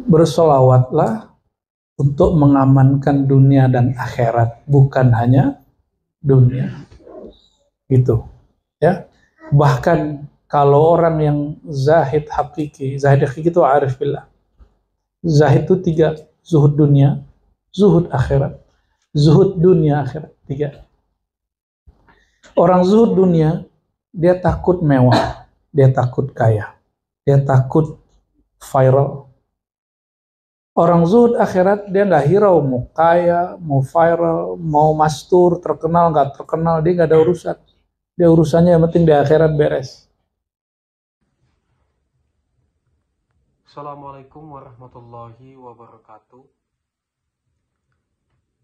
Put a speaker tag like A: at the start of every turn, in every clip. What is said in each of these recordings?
A: bersolawatlah untuk mengamankan dunia dan akhirat, bukan hanya dunia. Gitu. Ya. Bahkan kalau orang yang zahid hakiki itu arif billah. Zahid itu 3, zuhud dunia, zuhud akhirat, zuhud dunia akhirat, 3. Orang zuhud dunia, dia takut mewah, dia takut kaya, dia takut viral. Orang zuhud akhirat, dia nggak hirau mau kaya, mau viral, mau mastur, terkenal, nggak terkenal, dia nggak ada urusan. Dia urusannya yang penting di akhirat beres.
B: Assalamualaikum warahmatullahi wabarakatuh.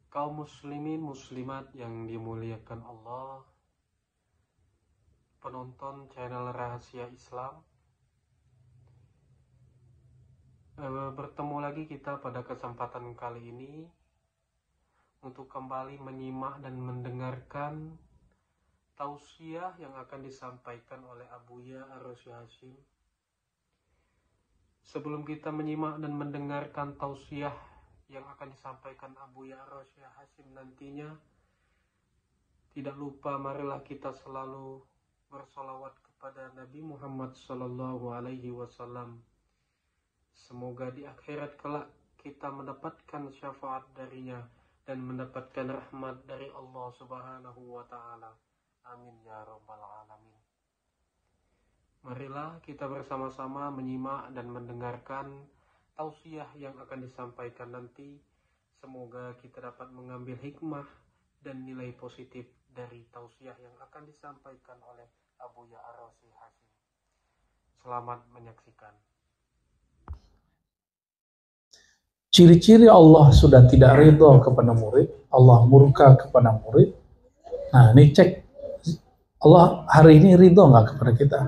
B: Kaum muslimin muslimat yang dimuliakan Allah, penonton channel Rahasia Islam, bertemu lagi kita pada kesempatan kali ini untuk kembali menyimak dan mendengarkan tausiah yang akan disampaikan oleh Abuya Ar-Rasy Hasyim. Sebelum kita menyimak dan mendengarkan tausiah yang akan disampaikan Abuya Ar-Rasy Hasyim nantinya, tidak lupa marilah kita selalu bersolawat kepada Nabi Muhammad SAW. Semoga di akhirat kelak kita mendapatkan syafaat darinya dan mendapatkan rahmat dari Allah Subhanahu wa Ta'ala. Amin ya rabbal alamin. Marilah kita bersama-sama menyimak dan mendengarkan tausiah yang akan disampaikan nanti. Semoga kita dapat mengambil hikmah dan nilai positif dari tausiah yang akan disampaikan oleh Abuya Ar-Rasy Hasyim. Selamat menyaksikan.
A: Ciri-ciri Allah sudah tidak ridho kepada murid, Allah murka kepada murid. Nah, ini cek Allah hari ini ridho nggak kepada kita?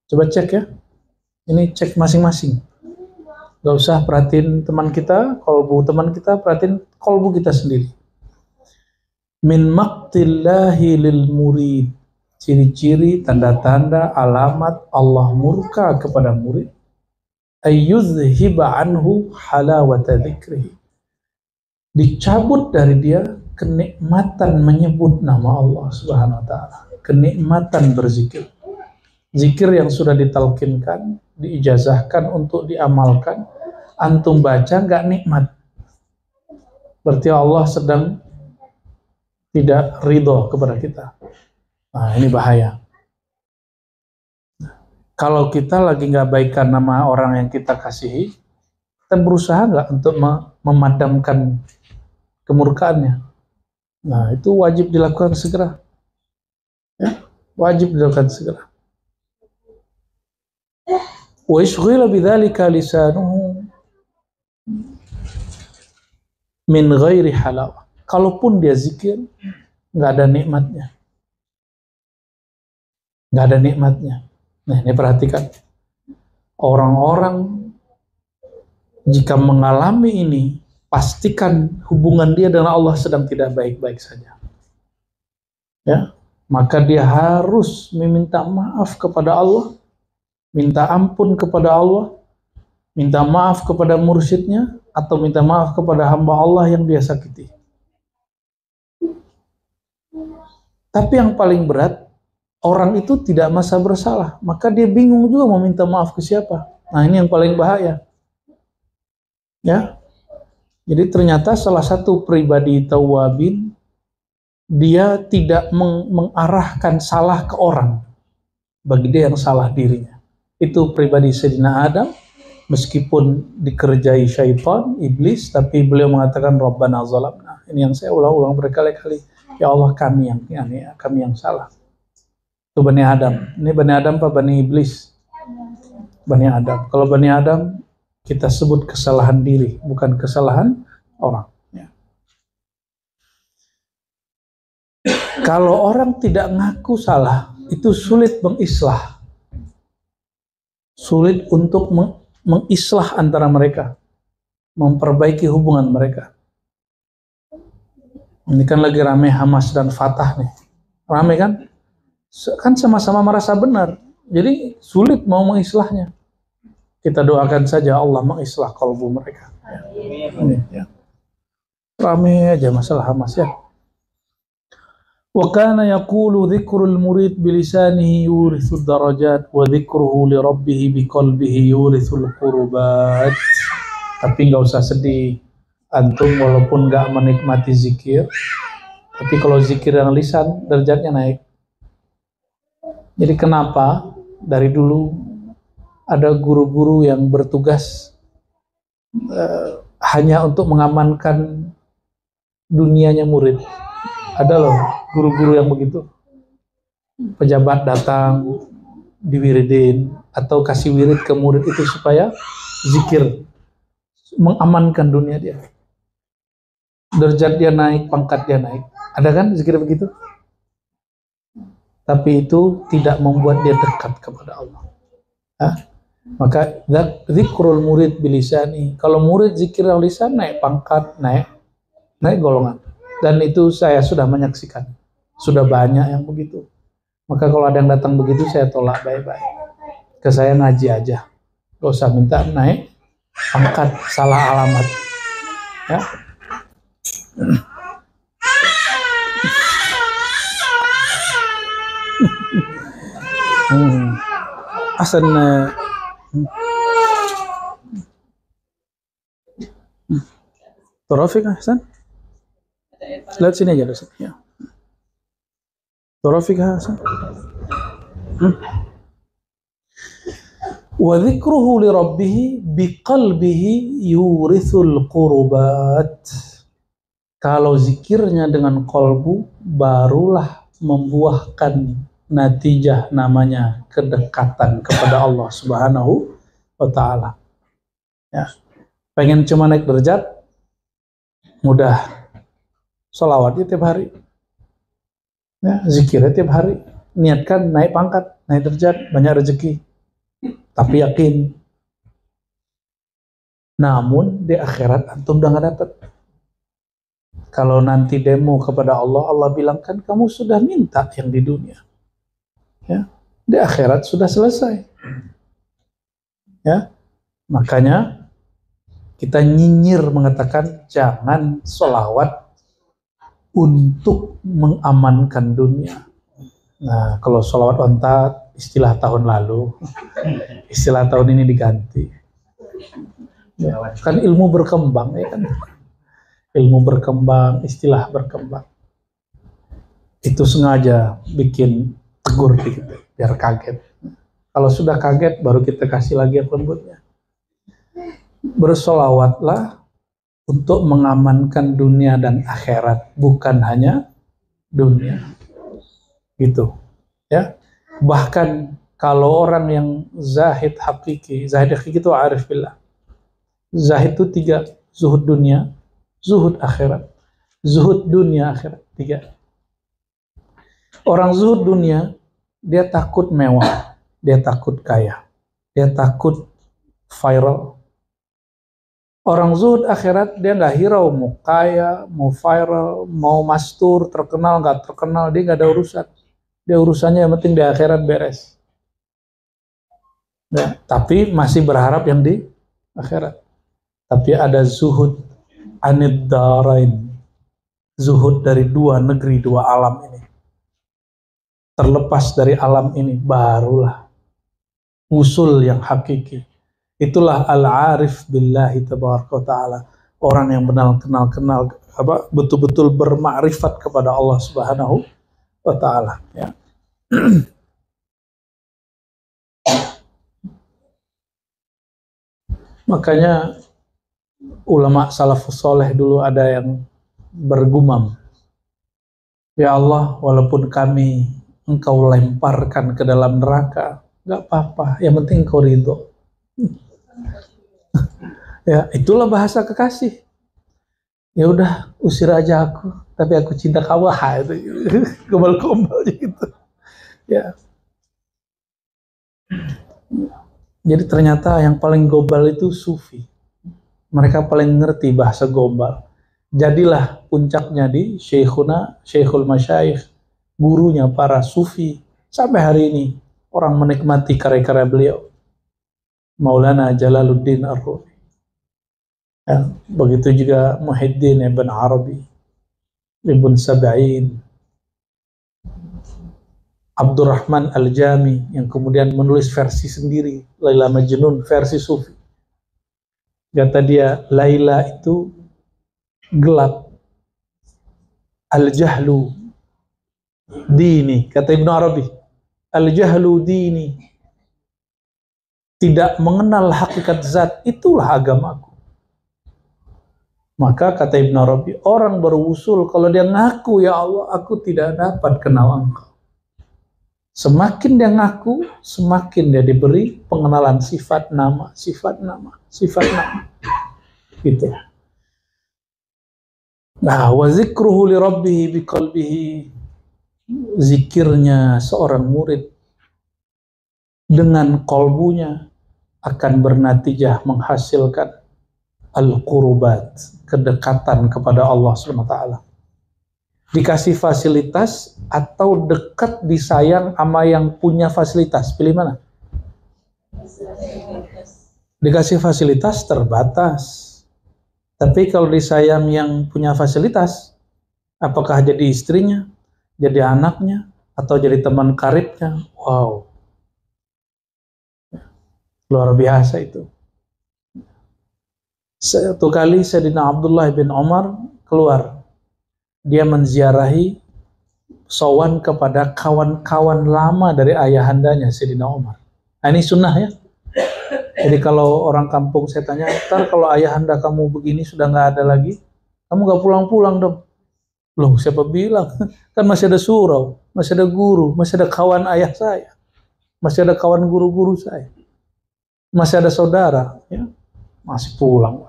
A: Coba cek ya. Ini cek masing-masing. Gak usah perhatiin teman kita, kolbu teman kita, perhatiin kolbu kita sendiri. Min maqtillahi lil murid. Ciri-ciri, tanda-tanda, alamat Allah murka kepada murid. Ayyuzhiba anhu halawata dzikrihi. Dicabut dari dia kenikmatan menyebut nama Allah Subhanahu wa Ta'ala. Kenikmatan berzikir. Zikir yang sudah ditalkinkan, diijazahkan untuk diamalkan, antum baca nggak nikmat, berarti Allah sedang tidak ridho kepada kita. Nah, ini bahaya. Kalau kita lagi nggak baikkan nama orang yang kita kasihi, kita berusaha nggak untuk memadamkan kemurkaannya. Nah, itu wajib dilakukan segera. Ya, wajib dilakukan segera. Wa yashghila bidzalika lisanuhu min ghairi halawah. Kalaupun dia zikir, nggak ada nikmatnya. Nggak ada nikmatnya. Nah, ini perhatikan. Orang-orang jika mengalami ini, pastikan hubungan dia dengan Allah sedang tidak baik-baik saja. Ya, maka dia harus meminta maaf kepada Allah, minta ampun kepada Allah, minta maaf kepada mursyidnya, atau minta maaf kepada hamba Allah yang dia sakiti. Tapi yang paling berat, orang itu tidak merasa bersalah, maka dia bingung juga mau minta maaf ke siapa. Nah, ini yang paling bahaya. Ya, jadi ternyata salah satu pribadi tawabin, dia tidak mengarahkan salah ke orang, bagi dia yang salah dirinya. Itu pribadi Sayyidina Adam, meskipun dikerjai syaitan, iblis, tapi beliau mengatakan Rabbana zalamna. Ini yang saya ulang-ulang berkali-kali. Ya Allah, kami yang salah. Itu Bani Adam. Ini Bani Adam apa Bani Iblis? Bani Adam. Kalau Bani Adam, kita sebut kesalahan diri, bukan kesalahan orang. Ya. Kalau orang tidak ngaku salah, itu sulit mengislah. Sulit untuk mengislah antara mereka, memperbaiki hubungan mereka. Ini kan lagi rame Hamas dan Fatah nih. Rame kan? Kan sama-sama merasa benar. Jadi sulit mau mengislahnya. Kita doakan saja Allah mengislah kalbu mereka. Ya. Rame aja masalah Hamas ya. Wa kana yaqulu dzikrul murid bilisanihi yurithu darajat wa dzikruhu li rabbih biqalbihi yurithul qurbat. Tapi nggak usah sedih. Antum walaupun nggak menikmati zikir, tapi kalau zikir yang lisan derajatnya naik. Jadi kenapa dari dulu ada guru-guru yang bertugas hanya untuk mengamankan dunianya murid. Ada loh guru-guru yang begitu. Pejabat datang diwiridin atau kasih wirid ke murid itu supaya zikir, mengamankan dunia dia. Derajat dia naik, pangkat dia naik. Ada kan zikir begitu? Tapi itu tidak membuat dia dekat kepada Allah. Hah? Maka zikrul murid bilisani. Kalau murid zikir lisan naik pangkat, naik golongan. Dan itu saya sudah menyaksikan. Sudah banyak yang begitu. Maka kalau ada yang datang begitu saya tolak baik-baik. Ke saya ngaji aja. Gak usah minta naik pangkat, salah alamat. Ya. Hasan Taufik Hasan, lihat sini aja Ustaz ya. Taufik Hasan. Wa dzikruhu li rabbih biqalbihi yurithul qurbat. Kalau zikirnya dengan kolbu barulah membuahkan natijah namanya kedekatan kepada Allah Subhanahu wa ta'ala. Ya. Pengen cuma naik derajat, mudah. Sholawatnya tiap hari. Ya, zikirnya tiap hari. Niatkan naik pangkat, naik derajat, banyak rezeki. Tapi yakin. Namun di akhirat antum udah gak dapat. Kalau nanti demo kepada Allah, Allah bilang kan kamu sudah minta yang di dunia. Ya, di akhirat sudah selesai. Ya, makanya kita nyinyir mengatakan jangan sholawat untuk mengamankan dunia. Nah, kalau sholawat ontat istilah tahun lalu, istilah tahun ini diganti. Ya, kan ilmu berkembang ya kan. Ilmu berkembang, istilah berkembang. Itu sengaja bikin tegur dikit, biar kaget. Kalau sudah kaget, baru kita kasih lagi yang lembutnya. Bersolawatlah untuk mengamankan dunia dan akhirat, bukan hanya dunia. Gitu. Ya. Bahkan kalau orang yang zahid hakiki itu arif billah. Zahid itu 3, zuhud dunia, zuhud akhirat, zuhud dunia akhirat, 3. Orang zuhud dunia, dia takut mewah, dia takut kaya, dia takut viral. Orang zuhud akhirat, dia nggak hirau mau kaya, mau viral, mau mastur, terkenal nggak terkenal, dia nggak ada urusan. Dia urusannya yang penting di akhirat beres. Ya, tapi masih berharap yang di akhirat. Tapi ada zuhud anid darain, zuhud dari 2 negeri, 2 alam ini. Terlepas dari alam ini, barulah usul yang hakiki. Itulah al-arif billahi tabaraka wa ta'ala. Orang yang benar kenal betul-betul bermakrifat kepada Allah Subhanahu wa ta'ala. Ya. Makanya ulama salafus soleh dulu ada yang bergumam, ya Allah, walaupun kami engkau lemparkan ke dalam neraka, gak apa-apa, yang penting engkau ridho. Ya, itulah bahasa kekasih. Ya udah, usir aja aku, tapi aku cinta kamu. Itu gombal-gombal gitu. Ya. Jadi ternyata yang paling gombal itu sufi. Mereka paling ngerti bahasa gombal. Jadilah puncaknya di Syekhul Masyayikh, gurunya para sufi. Sampai hari ini orang menikmati karya-karya beliau. Maulana Jalaluddin Ar-Rumi. Ya, begitu juga Muhyiddin Ibn Arabi, Ibn Sab'in, Abdurrahman Al-Jami yang kemudian menulis versi sendiri, Laila Majnun versi Sufi. Kata dia, Laila itu gelap. Al-jahlu dini, kata Ibn Arabi. Al-jahlu dini. Tidak mengenal hakikat zat, itulah agamaku. Maka kata Ibn Arabi, orang berusul kalau dia ngaku, ya Allah, aku tidak dapat kenal engkau. Semakin dia ngaku, semakin dia diberi pengenalan sifat nama, sifat nama, sifat nama. Gitu. Nah, wa zikruhu li rabbihi biqalbihi, zikirnya seorang murid dengan kolbunya akan bernatijah menghasilkan al-qurubat, kedekatan kepada Allah SWT. Dikasih fasilitas atau dekat disayang sama yang punya fasilitas, pilih mana? Dikasih fasilitas terbatas. Tapi kalau disayang yang punya fasilitas, apakah jadi istrinya, jadi anaknya, atau jadi teman karibnya? Wow, luar biasa itu. Satu kali Sayyidina Abdullah bin Umar keluar. Dia menziarahi, sowan kepada kawan-kawan lama dari ayahandanya Sayyidina Umar. Nah, ini sunnah ya. Jadi kalau orang kampung saya tanya, ntar kalau ayahanda kamu begini sudah nggak ada lagi, kamu nggak pulang-pulang dong. Loh, siapa bilang? Kan masih ada surau, masih ada guru, masih ada kawan ayah saya, masih ada kawan guru-guru saya, masih ada saudara, ya, masih pulang.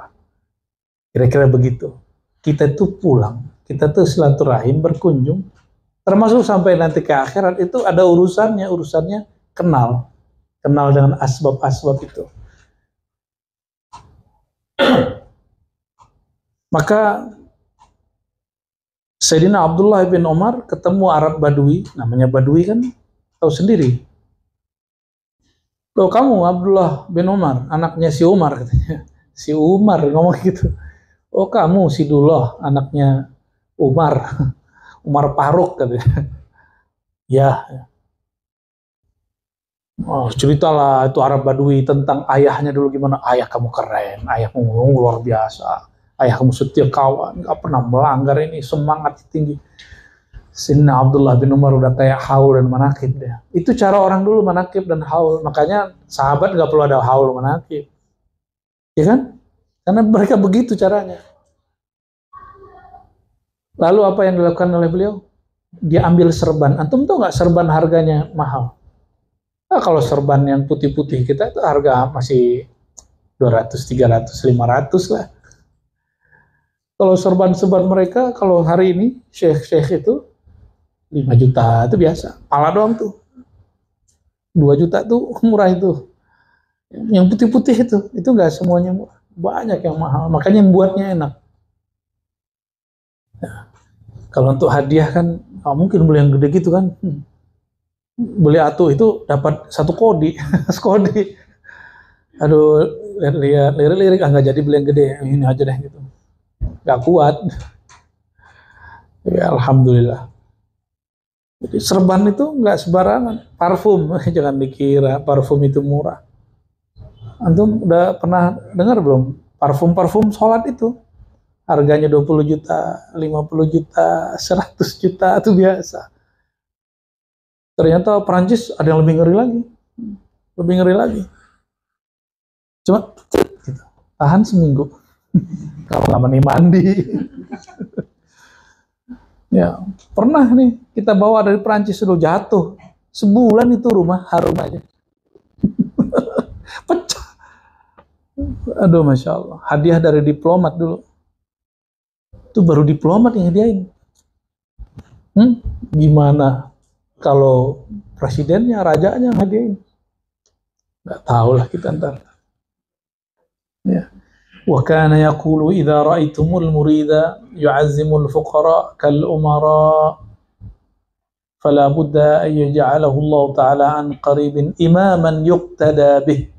A: Kira-kira begitu. Kita tuh pulang, kita tuh silaturahim, berkunjung, termasuk sampai nanti ke akhirat itu ada urusannya kenal dengan asbab-asbab itu. Maka Sayyidina Abdullah bin Umar ketemu Arab Badui, namanya Badui kan tahu sendiri. Loh, kamu Abdullah bin Umar, anaknya si Umar katanya. Si Umar ngomong gitu. Oh, kamu si Dullah, anaknya Umar. Umar Faruk katanya. Ya. Oh, ceritalah itu Arab Badui tentang ayahnya dulu gimana. Ayah kamu keren, ayahmu luar biasa, ayah kamu setia kawan, gak pernah melanggar, ini semangat tinggi. Sayyidina Abdullah bin Umar udah kayak haul dan manakib deh. Itu cara orang dulu manakib dan haul. Makanya sahabat gak perlu ada haul manakib, ya kan? Karena mereka begitu caranya. Lalu apa yang dilakukan oleh beliau? Dia ambil serban. Antum tahu nggak serban harganya mahal? Nah, kalau serban yang putih-putih kita itu harga masih 200, 300, 500 lah. Kalau serban-serban mereka, kalau hari ini syekh-syekh itu 5 juta itu biasa. Pala doang tuh. 2 juta tuh murah itu. Yang putih-putih itu nggak semuanya murah. Banyak yang mahal. Makanya yang buatnya enak. Ya. Kalau untuk hadiah kan, mungkin beli yang gede gitu kan. Beli atuh itu dapat 1 kodi, sekodi. Aduh, lirik-lirik nggak jadi beli yang gede, ini aja deh gitu. Nggak kuat. Ya, alhamdulillah. Jadi serban itu nggak sembarangan. Parfum, jangan dikira parfum itu murah. Antum udah pernah dengar belum? Parfum sholat itu harganya 20 juta, 50 juta, 100 juta itu biasa. Ternyata Perancis ada yang lebih ngeri lagi. Cuma gitu, tahan seminggu. Kalau nggak mandi. Ya, pernah nih kita bawa dari Perancis sudah jatuh. Sebulan itu rumah harum aja. Pecah. Aduh, Masya Allah. Hadiah dari diplomat dulu. Itu baru diplomat yang hadiahin. Gimana kalau presidennya, rajanya hadiahin? Nggak tahu lah kita ntar. Ya. Wa kana yaqulu idza ra'aitumul murida yu'azzimul fuqara kal umara fala budda an yaj'alahu Allah ta'ala an qaribin imaman yuqtada bih.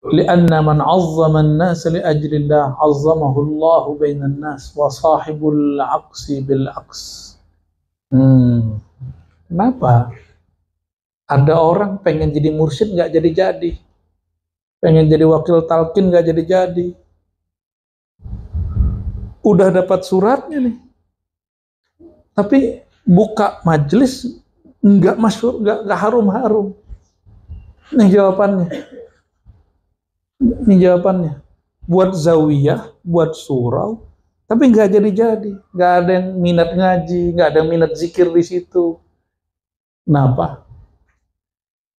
A: Lianna man 'azzama an-nas li ajlillah 'azzamahu Allah bainan nas wa sahibul 'aqsi bil 'aqs. Kenapa? Ada orang pengen jadi mursyid nggak jadi-jadi, pengen jadi wakil talqin nggak jadi-jadi. Udah dapat suratnya nih, tapi buka majelis nggak masuk, nggak harum-harum. Nih jawabannya. Buat zawiyah, buat surau, tapi nggak jadi-jadi. Nggak ada yang minat ngaji, nggak ada yang minat zikir di situ. Kenapa?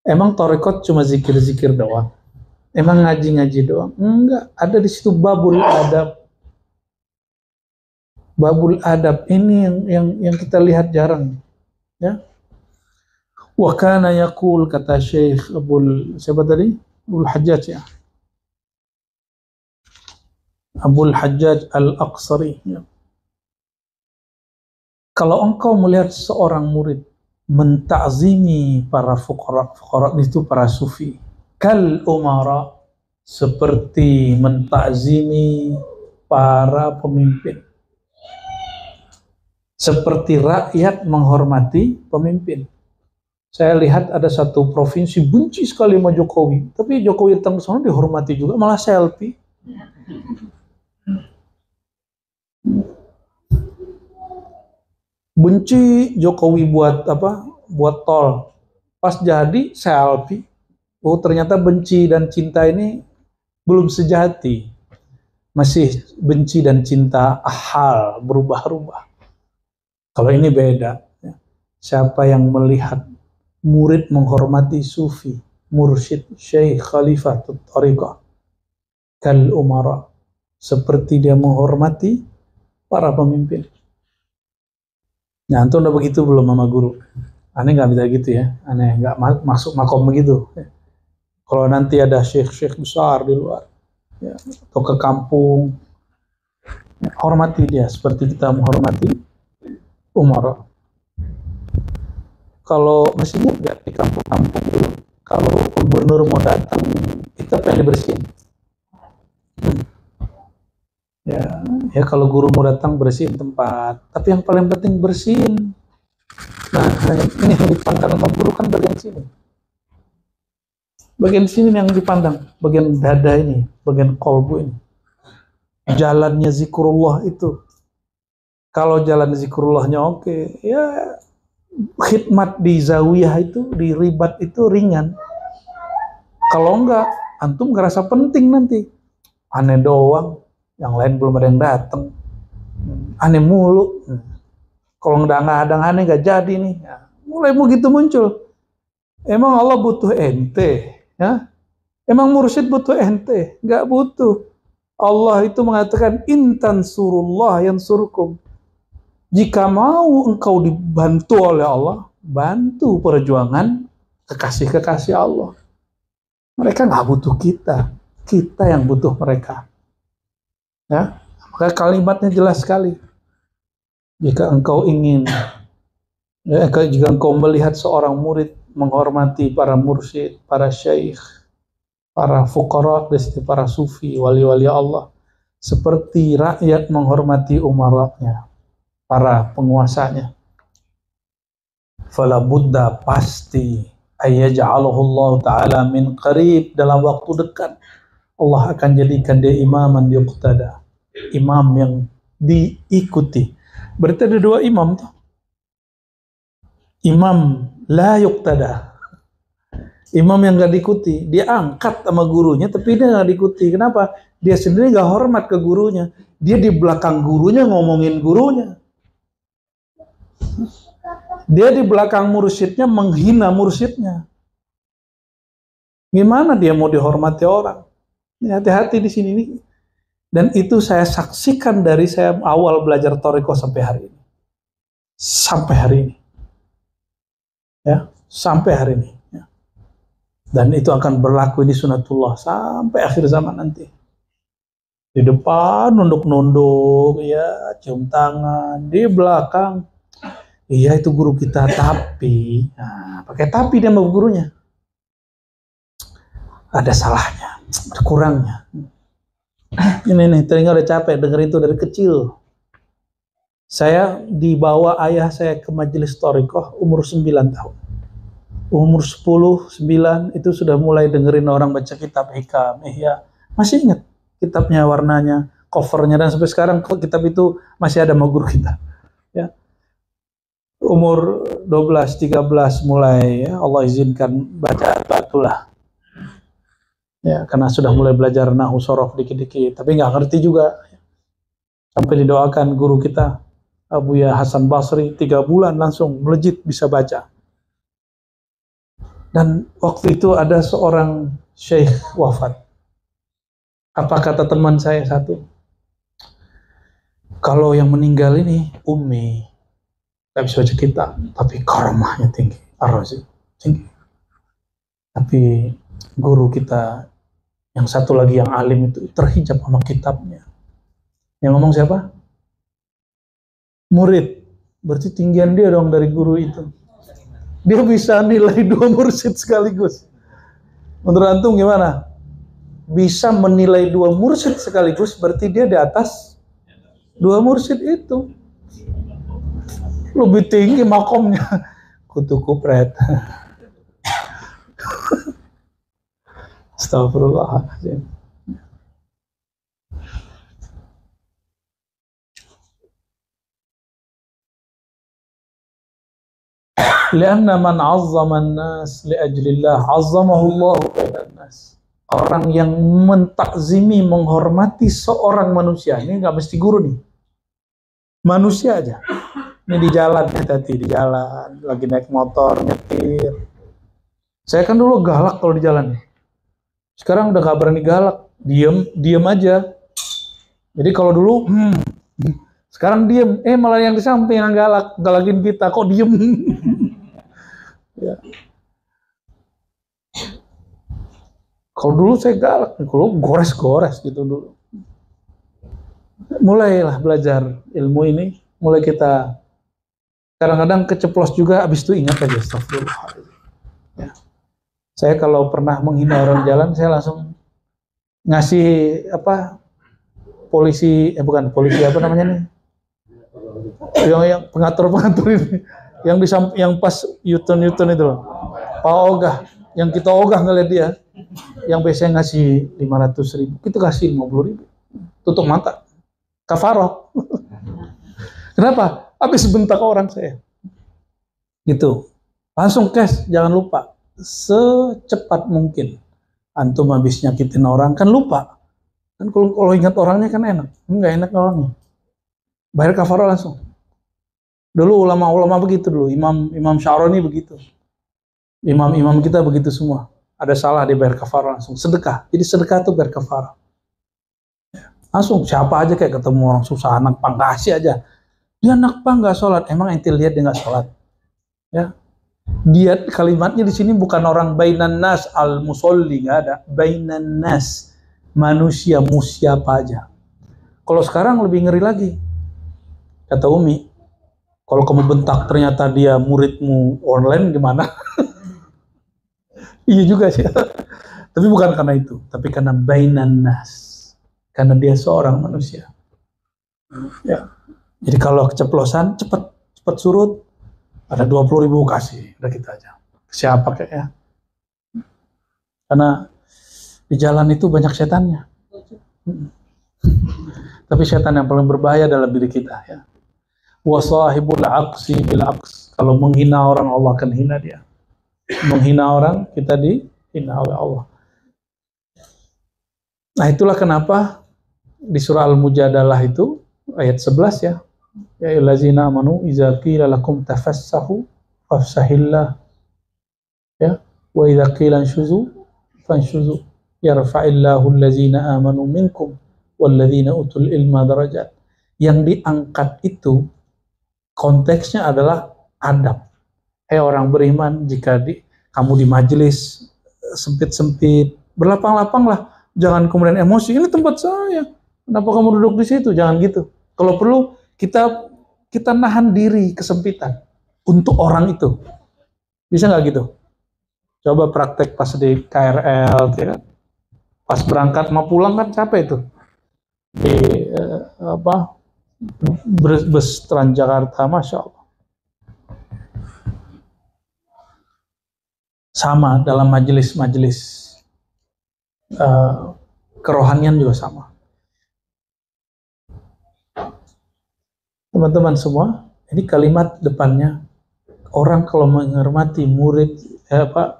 A: Emang tarekat cuma zikir-zikir doang? Emang ngaji-ngaji doang? Enggak, ada di situ babul adab. Babul adab ini yang kita lihat jarang, ya. Wa kana yaqul, kata Syekh siapa tadi? Abul Hajjaj, ya. Abul Hajjaj Al-Aqsari, ya. Kalau engkau melihat seorang murid mentazimi para fuqara itu para sufi, kal umara, seperti mentazimi para pemimpin, seperti rakyat menghormati pemimpin. Saya lihat ada satu provinsi benci sekali sama Jokowi, tapi Jokowi datang ke sana dihormati juga, malah selfie. Benci Jokowi buat apa? Buat tol. Pas jadi selfie. Oh, ternyata benci dan cinta ini belum sejati. Masih benci dan cinta ahal, berubah-ubah. Kalau ini beda. Siapa yang melihat murid menghormati sufi, mursyid, syekh, khalifah, tariqah, kal umara, seperti dia menghormati para pemimpin. Nah, antum udah begitu belum sama guru? Aneh nggak bisa gitu ya, aneh nggak masuk makom begitu. Kalau nanti ada syekh-syekh besar di luar, ya, atau ke kampung, ya, hormati dia seperti kita menghormati umara. Kalau mestinya nggak di kampung-kampung dulu, kalau gubernur mau datang, kita pengen dibersihin. Ya kalau guru mau datang bersihin tempat, tapi yang paling penting bersihin. Nah, ini yang dipandang sama guru kan bagian sini. Bagian sini yang dipandang, bagian dada ini, bagian kolbu ini. Jalannya zikrullah itu. Kalau jalan zikrullahnya oke, ya khidmat di zawiyah itu, di ribat itu ringan. Kalau enggak, antum ngerasa penting nanti. Aneh doang, yang lain belum ada yang datang. Aneh mulu. Kalau nggak ada aneh nggak jadi nih. Ya, mulai begitu muncul. Emang Allah butuh ente? Ya? Emang mursyid butuh ente? Nggak butuh. Allah itu mengatakan intan surullah yang surkum. Jika mau engkau dibantu oleh Allah, bantu perjuangan kekasih-kekasih Allah. Mereka nggak butuh kita yang butuh mereka. Ya, maka kalimatnya jelas sekali. Jika engkau ingin, ya, jika engkau melihat seorang murid menghormati para mursyid, para syekh, para fuqara, para sufi, wali-wali Allah, seperti rakyat menghormati umaranya, para penguasanya. Fala buddha, pasti ayyaj'alahu Allah Ta'ala min qarib, dalam waktu dekat Allah akan jadikan dia imaman yuqtada, imam yang diikuti. Berarti ada dua imam tuh. Imam la yuqtada, imam yang gak diikuti. Dia angkat sama gurunya tapi dia gak diikuti. Kenapa? Dia sendiri gak hormat ke gurunya. Dia di belakang gurunya ngomongin gurunya. Dia di belakang mursyidnya menghina mursyidnya. Gimana dia mau dihormati orang? Hati-hati di sini nih. Dan itu saya saksikan dari saya awal belajar thariqah sampai hari ini. Sampai hari ini. Ya, sampai hari ini. Ya. Dan itu akan berlaku di sunatullah sampai akhir zaman nanti. Di depan nunduk-nunduk, ya, cium tangan. Di belakang, iya itu guru kita, tapi, nah, pakai tapi dia sama gurunya. Ada salahnya. kurangnya. Ini nih, telinga udah capek denger itu dari kecil. Saya dibawa ayah saya ke majelis thariqah umur 9 tahun. Umur 10, 9 itu sudah mulai dengerin orang baca kitab hikam, ihya. Masih ingat kitabnya, warnanya, covernya, dan sampai sekarang kitab itu masih ada sama guru kita. Ya. Umur 12, 13 mulai ya, Allah izinkan baca batulah. Ya, karena sudah mulai belajar nahu sorof dikit-dikit, tapi nggak ngerti juga. Sampai didoakan guru kita, Abuya Hasan Basri, 3 bulan langsung melejit bisa baca. Dan waktu itu ada seorang syekh wafat. Apa kata teman saya satu? Kalau yang meninggal ini ummi, nggak bisa baca kitab, tapi karamahnya tinggi, ar-razi tinggi. Tapi guru kita yang satu lagi yang alim itu terhijab sama kitabnya. Yang ngomong siapa? Murid. Berarti tinggian dia dong dari guru itu. Dia bisa nilai 2 mursyid sekaligus. Menurut antum gimana? Bisa menilai 2 mursyid sekaligus, berarti dia di atas 2 mursyid itu. Lebih tinggi makomnya. Kutu kupret. Astagfirullahaladzim. Lianna man azzama an-nas li ajlillah azzamahu Allah bainan nas. Orang yang mentakzimi, menghormati seorang manusia, ini nggak mesti guru nih, manusia aja. Ini di jalan, hati-hati di jalan, lagi naik motor, nyetir. Saya kan dulu galak kalau di jalan. Sekarang udah gak berani galak, diem aja. Jadi kalau dulu, sekarang diem, malah yang di samping yang galak, galakin kita, kok diem. Ya. Kalau dulu saya galak, kalau gores-gores gitu dulu. Mulailah belajar ilmu ini, mulai kita kadang-kadang keceplos juga, abis itu ingat aja, astagfirullah. Ya. Saya kalau pernah menghina orang jalan, saya langsung ngasih polisi, bukan polisi, apa namanya nih? Yang pengatur ini, yang pas U-turn itu loh. Pak Ogah, yang kita ogah ngeliat dia, yang biasanya ngasih 500.000, kita kasih 50.000, tutup mata, kafaroh. Kenapa? Habis bentak orang saya. Gitu. Langsung cash, jangan lupa. Secepat mungkin. Antum habis nyakitin orang, kan lupa. Kan kalau ingat orangnya kan enak. Enggak enak orangnya. Bayar kafaroh langsung. Dulu ulama-ulama begitu dulu. Imam Sya'rani begitu. Imam-imam kita begitu semua. Ada salah dia bayar kafaroh langsung. Sedekah. Jadi sedekah itu bayar kafaroh. Langsung siapa aja kayak ketemu orang susah, anak pang, kasih aja. Dia anak pang nggak sholat. Emang ente lihat dia nggak sholat? Ya. Dia kalimatnya di sini bukan orang bainan nas al-musolli, nggak ada. Bainan nas, manusia siapa aja. Kalau sekarang lebih ngeri lagi. Kata Umi, kalau kamu bentak ternyata dia muridmu online gimana? Iya juga sih. Tapi bukan karena itu, tapi karena bainan nas. Karena dia seorang manusia. Ya. Jadi kalau keceplosan cepat surut. Ada 20.000 kasih, udah kita aja. Siapa kayaknya? Karena di jalan itu banyak setannya. Tapi setan yang paling berbahaya dalam diri kita ya. Wasahibul aqsi bil aqs. Kalau menghina orang, Allah akan hina dia. Menghina orang, kita dihina oleh Allah. Nah, itulah kenapa di surah Al-Mujadalah itu ayat 11 ya. Ya ayyuhallazina amanu idza qila lakum tafassahu fafsahillah. Ya, wa idza qila anshuzu fanshuzu yarfa'illahu allazina amanu minkum walladzina utul ilma darajat. Yang diangkat itu konteksnya adalah adab. Orang beriman, jika kamu di majelis sempit-sempit, berlapang-lapanglah, jangan kemudian emosi, ini tempat saya, kenapa kamu duduk di situ? Jangan gitu. Kalau perlu kita nahan diri kesempitan untuk orang itu. Bisa nggak gitu? Coba praktek pas di KRL, ya. Pas berangkat mau pulang kan capek itu. Di bus Transjakarta, Masya Allah. Sama dalam majelis-majelis kerohanian juga sama. Teman-teman semua, ini kalimat depannya, orang kalau menghormati murid,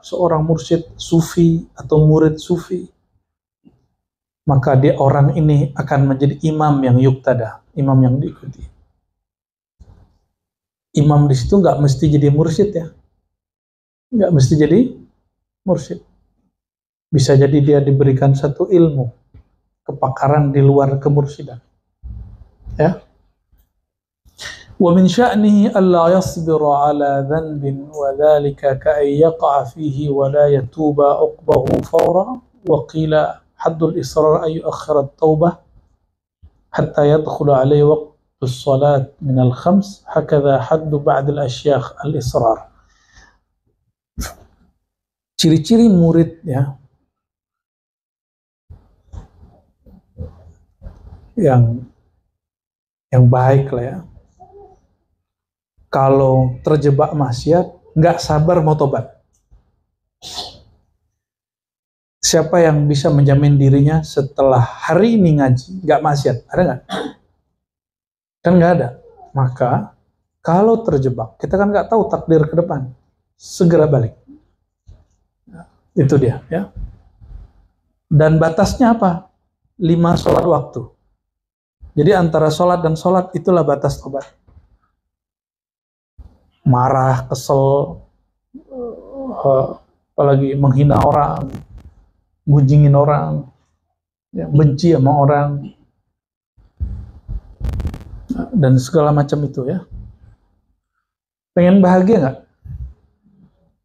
A: seorang mursyid sufi atau murid sufi, maka dia orang ini akan menjadi imam yang yuktada, imam yang diikuti. Imam di situ nggak mesti jadi mursyid ya, nggak mesti jadi mursyid. Bisa jadi dia diberikan satu ilmu, kepakaran di luar kemursidan. Ya. ومن شأنه ألا يصبر على ذنب وذلك كأن يقع فيه ولا يتوب عقبه فورا وقيل حد الإصرار أن يؤخر التوبة حتى يدخل عليه وقت الصلاة من الخمس هكذا حد بعد الأشياخ الإصرار. Ciri-ciri murid ya yang baik lah ya, kalau terjebak maksiat, nggak sabar mau tobat. Siapa yang bisa menjamin dirinya setelah hari ini ngaji, nggak maksiat? Ada nggak? Kan nggak ada. Maka, kalau terjebak, kita kan nggak tahu takdir ke depan. Segera balik. Itu dia. Ya. Dan batasnya apa? 5 sholat waktu. Jadi antara sholat dan sholat, itulah batas tobat. Marah, kesel, apalagi menghina orang, gunjingin orang, ya, benci sama orang, dan segala macam itu ya. Pengen bahagia nggak?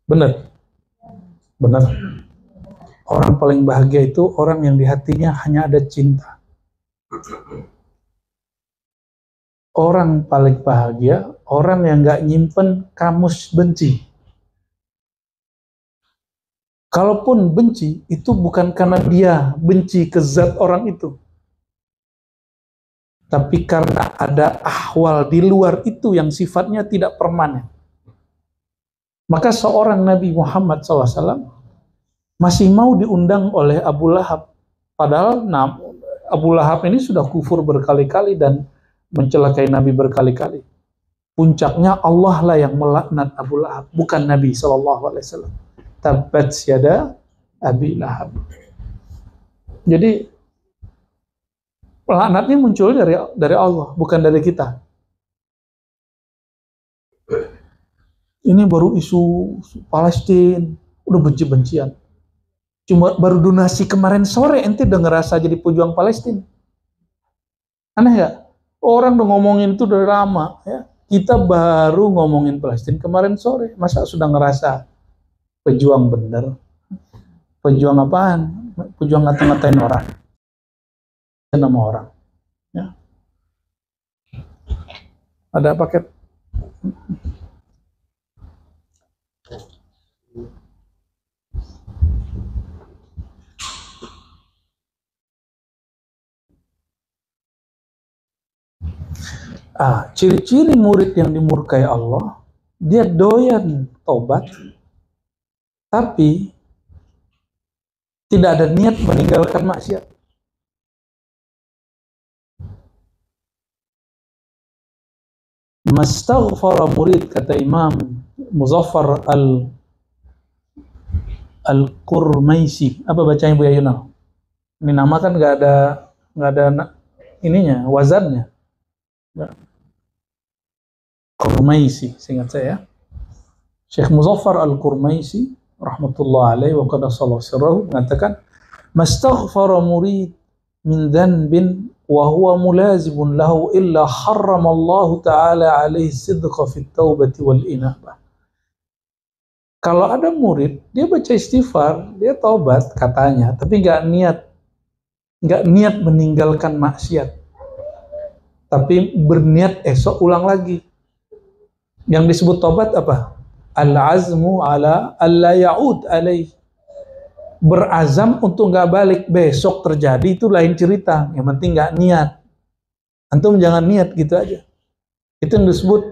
A: Bener? Bener. Orang paling bahagia itu orang yang di hatinya hanya ada cinta. Orang paling bahagia, orang yang nggak nyimpen kamus benci. Kalaupun benci, itu bukan karena dia benci ke zat orang itu. Tapi karena ada ahwal di luar itu yang sifatnya tidak permanen. Maka seorang Nabi Muhammad SAW masih mau diundang oleh Abu Lahab. Padahal Abu Lahab ini sudah kufur berkali-kali dan mencelakai Nabi berkali-kali. Puncaknya Allah lah yang melaknat Abu Lahab, bukan Nabi SAW. Tabbat yada Abi Lahab. Jadi laknatnya muncul dari Allah, bukan dari kita. Ini baru isu Palestina, udah benci-bencian. Cuma baru donasi kemarin sore, ente udah ngerasa jadi pejuang Palestina. Aneh ya? Orang udah ngomongin itu udah lama, ya. Kita baru ngomongin Palestina kemarin sore, masa sudah ngerasa pejuang bener? Pejuang apaan? Pejuang ngata-ngatain orang, nama orang. Ya. Ada paket. Ciri-ciri murid yang dimurkai Allah, dia doyan tobat, tapi tidak ada niat meninggalkan maksiat. Mastaghfara murid, kata Imam Muzaffar Al-Qurmaisi. Apa bacanya Bu Yayuna? Ini nama kan nggak ada ininya, wazannya. Qurmaisi, seingat saya. Syekh Muzaffar Al-Qurmaisi rahmatullah alaihi wa qadassallahu sirrahu mengatakan, mastaghfara murid min dhanbin wa huwa mulazibun lahu illa harramallahu ta'ala alaihi sidqa fit taubati wal inabah. Kalau ada murid, dia baca istighfar, dia taubat katanya, tapi nggak niat meninggalkan maksiat, tapi berniat esok ulang lagi. Yang disebut taubat apa? Al-azmu ala alla ya'ud alaih. berazam untuk nggak balik, besok terjadi itu lain cerita. Yang penting nggak niat. Antum jangan niat gitu aja. Itu yang disebut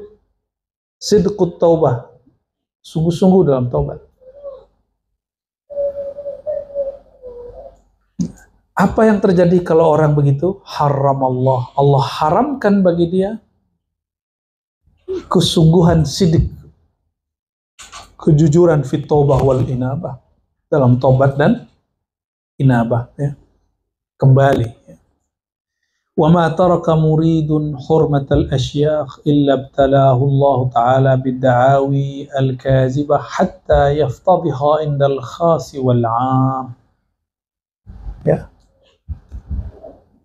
A: sidqut taubah, sungguh-sungguh dalam taubat. Apa yang terjadi kalau orang begitu? Haram Allah. Allah haramkan bagi dia kesungguhan sidik, kejujuran fit taubah wal inabah, dalam taubat dan inabah, ya. Kembali, ya. Wa ma taraka muridun hurmatal asyakh illa ibtalahu Allah ta'ala bid-da'awi al-kazibah hatta yaftadhiha indal khasi wal 'am. Ya.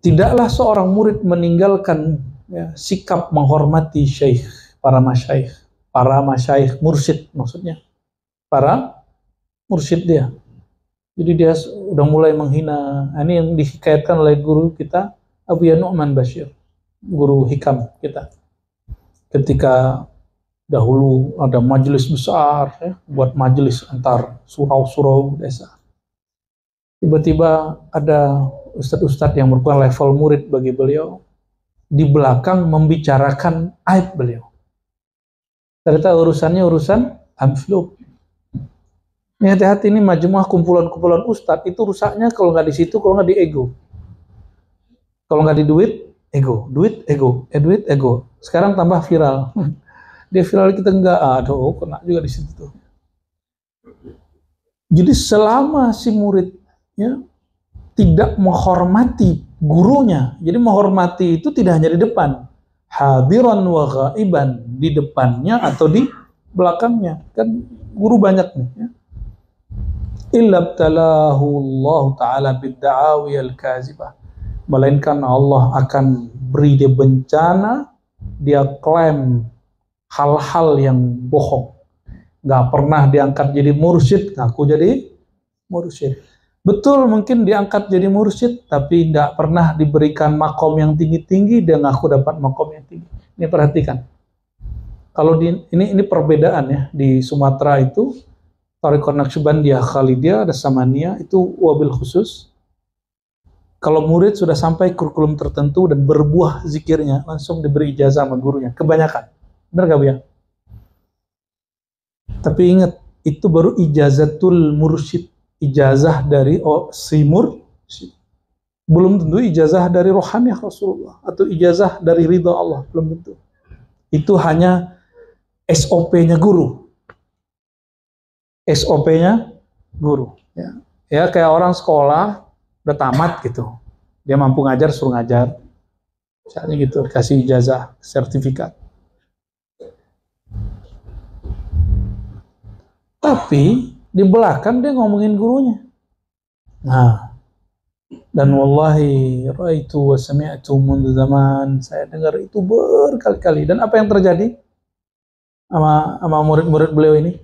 A: Tidaklah seorang murid meninggalkan, ya, sikap menghormati syekh, para masyayikh mursyid, maksudnya para mursyid dia. Jadi dia udah mulai menghina. Ini yang dihikayatkan oleh guru kita Abu Ya Nu'man Bashir, guru hikam kita. Ketika dahulu ada majelis besar, ya, buat majelis antar surau-surau desa. Tiba-tiba ada ustadz-ustadz yang merupakan level murid bagi beliau di belakang membicarakan aib beliau. Ternyata urusannya urusan amplop. Ini hati-hati, ini majmuah kumpulan-kumpulan ustadz, itu rusaknya kalau nggak di situ, kalau nggak di ego. Kalau nggak di duit, ego. Duit, ego. Duit, ego. Sekarang tambah viral. Dia viral, kita nggak. Aduh, kena juga di situ tuh. Jadi selama si murid, ya, tidak menghormati gurunya. Jadi menghormati itu tidak hanya di depan. Hadiran wa ghaiban, di depannya atau di belakangnya. Kan guru banyak nih, ya. Illa ibtalahu Allah ta'ala bid-da'awi al-kazibah. Melainkan Allah akan beri dia bencana, dia klaim hal-hal yang bohong. Gak pernah diangkat jadi mursyid, ngaku jadi mursyid. Betul, mungkin diangkat jadi mursyid, tapi tidak pernah diberikan makom yang tinggi-tinggi, dia ngaku dapat makom yang tinggi. Ini perhatikan. Kalau ini perbedaan, ya, di Sumatera itu Thariqah Naqsyabandiyah Khalidiyah ada Samaniyah itu wabil khusus. Kalau murid sudah sampai kurikulum tertentu dan berbuah zikirnya, langsung diberi ijazah sama gurunya. Kebanyakan. Benar gak, Bu, ya? Tapi ingat, itu baru ijazatul mursyid. Ijazah dari si mursyid. Belum tentu ijazah dari rohaniah Rasulullah atau ijazah dari ridha Allah, belum tentu. Itu hanya SOP-nya guru. SOP-nya guru, ya. Ya, kayak orang sekolah udah tamat gitu. Dia mampu ngajar, suruh ngajar. Misalnya gitu, kasih ijazah, sertifikat. Tapi di belakang dia ngomongin gurunya. Nah, dan wallahi ra'aitu wa sami'tu mundu zaman, saya dengar itu berkali-kali. Dan apa yang terjadi sama murid-murid beliau ini?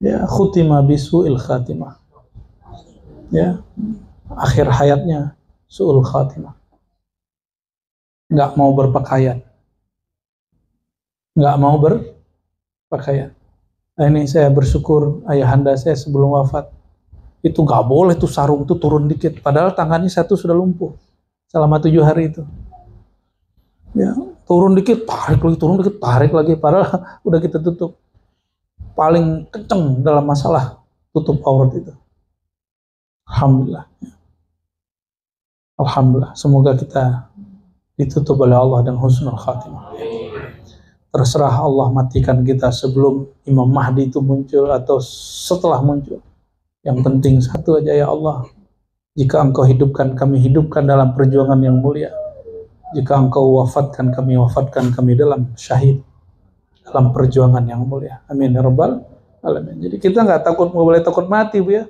A: Ya, khutima bisu'il khatimah. Ya, akhir hayatnya su'ul khatimah. Nggak mau berpakaian. Nggak mau berpakaian. Nah, ini saya bersyukur ayahanda saya sebelum wafat itu nggak boleh tuh sarung tuh turun dikit, padahal tangannya satu sudah lumpuh selama 7 hari itu. Ya, turun dikit, tarik lagi, turun dikit, tarik lagi, padahal udah kita tutup. Paling kenceng dalam masalah tutup aurat itu. Alhamdulillah. Alhamdulillah. Semoga kita ditutup oleh Allah dan husnul khatimah. Terserah Allah matikan kita sebelum Imam Mahdi itu muncul atau setelah muncul. Yang penting satu aja, ya Allah. Jika Engkau hidupkan, kami hidupkan dalam perjuangan yang mulia. Jika Engkau wafatkan kami dalam syahid, dalam perjuangan yang mulia. Amin ya rabbal alamin. Jadi kita nggak boleh takut mati, Bu, ya.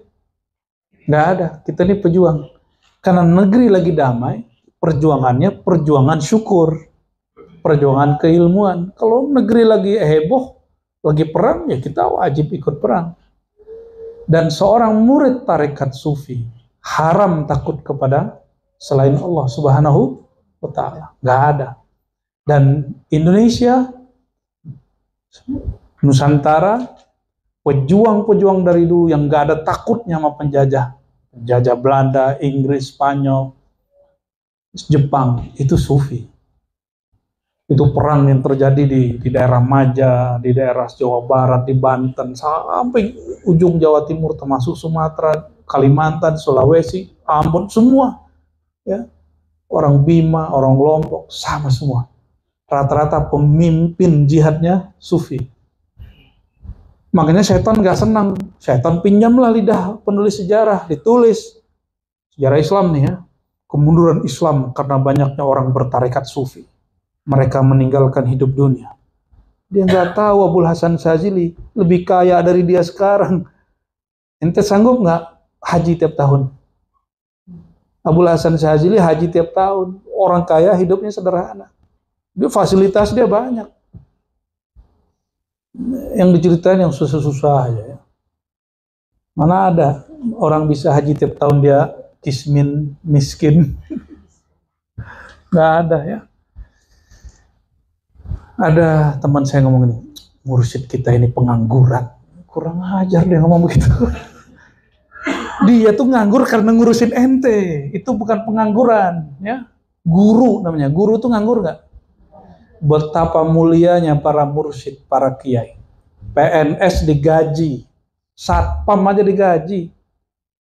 A: Nggak ada. Kita ini pejuang. Karena negeri lagi damai, perjuangannya perjuangan syukur. Perjuangan keilmuan. Kalau negeri lagi heboh, lagi perang, ya kita wajib ikut perang. Dan seorang murid tarekat sufi haram takut kepada selain Allah Subhanahu wa ta'ala. Nggak ada. Dan Indonesia, Nusantara, Pejuang-pejuang dari dulu yang gak ada takutnya sama penjajah. Penjajah Belanda, Inggris, Spanyol, Jepang, itu sufi. Itu perang yang terjadi di daerah Maja, di daerah Jawa Barat, di Banten, sampai ujung Jawa Timur, termasuk Sumatera, Kalimantan, Sulawesi, Ambon, semua. Ya. Orang Bima, orang Lombok, sama semua. Rata-rata pemimpin jihadnya sufi. Makanya setan gak senang. Setan pinjamlah lidah penulis sejarah, ditulis sejarah Islam nih ya. Kemunduran Islam karena banyaknya orang bertarekat sufi. Mereka meninggalkan hidup dunia. Dia nggak tahu Abul Hasan Syadzili lebih kaya dari dia sekarang. Ente sanggup nggak haji tiap tahun? Abul Hasan Syadzili haji tiap tahun. Orang kaya hidupnya sederhana. Dia fasilitas dia banyak. Yang diceritain yang susah-susah aja ya. Mana ada orang bisa haji tiap tahun dia kismin, miskin. Nggak ada ya. Ada teman saya ngomong ini, mursyid kita ini pengangguran. Kurang ajar dia ngomong begitu. Dia tuh nganggur karena ngurusin ente. Itu bukan pengangguran ya. Guru namanya. Guru tuh nganggur nggak? Betapa mulianya para mursyid, para kiai. PNS digaji, satpam aja digaji.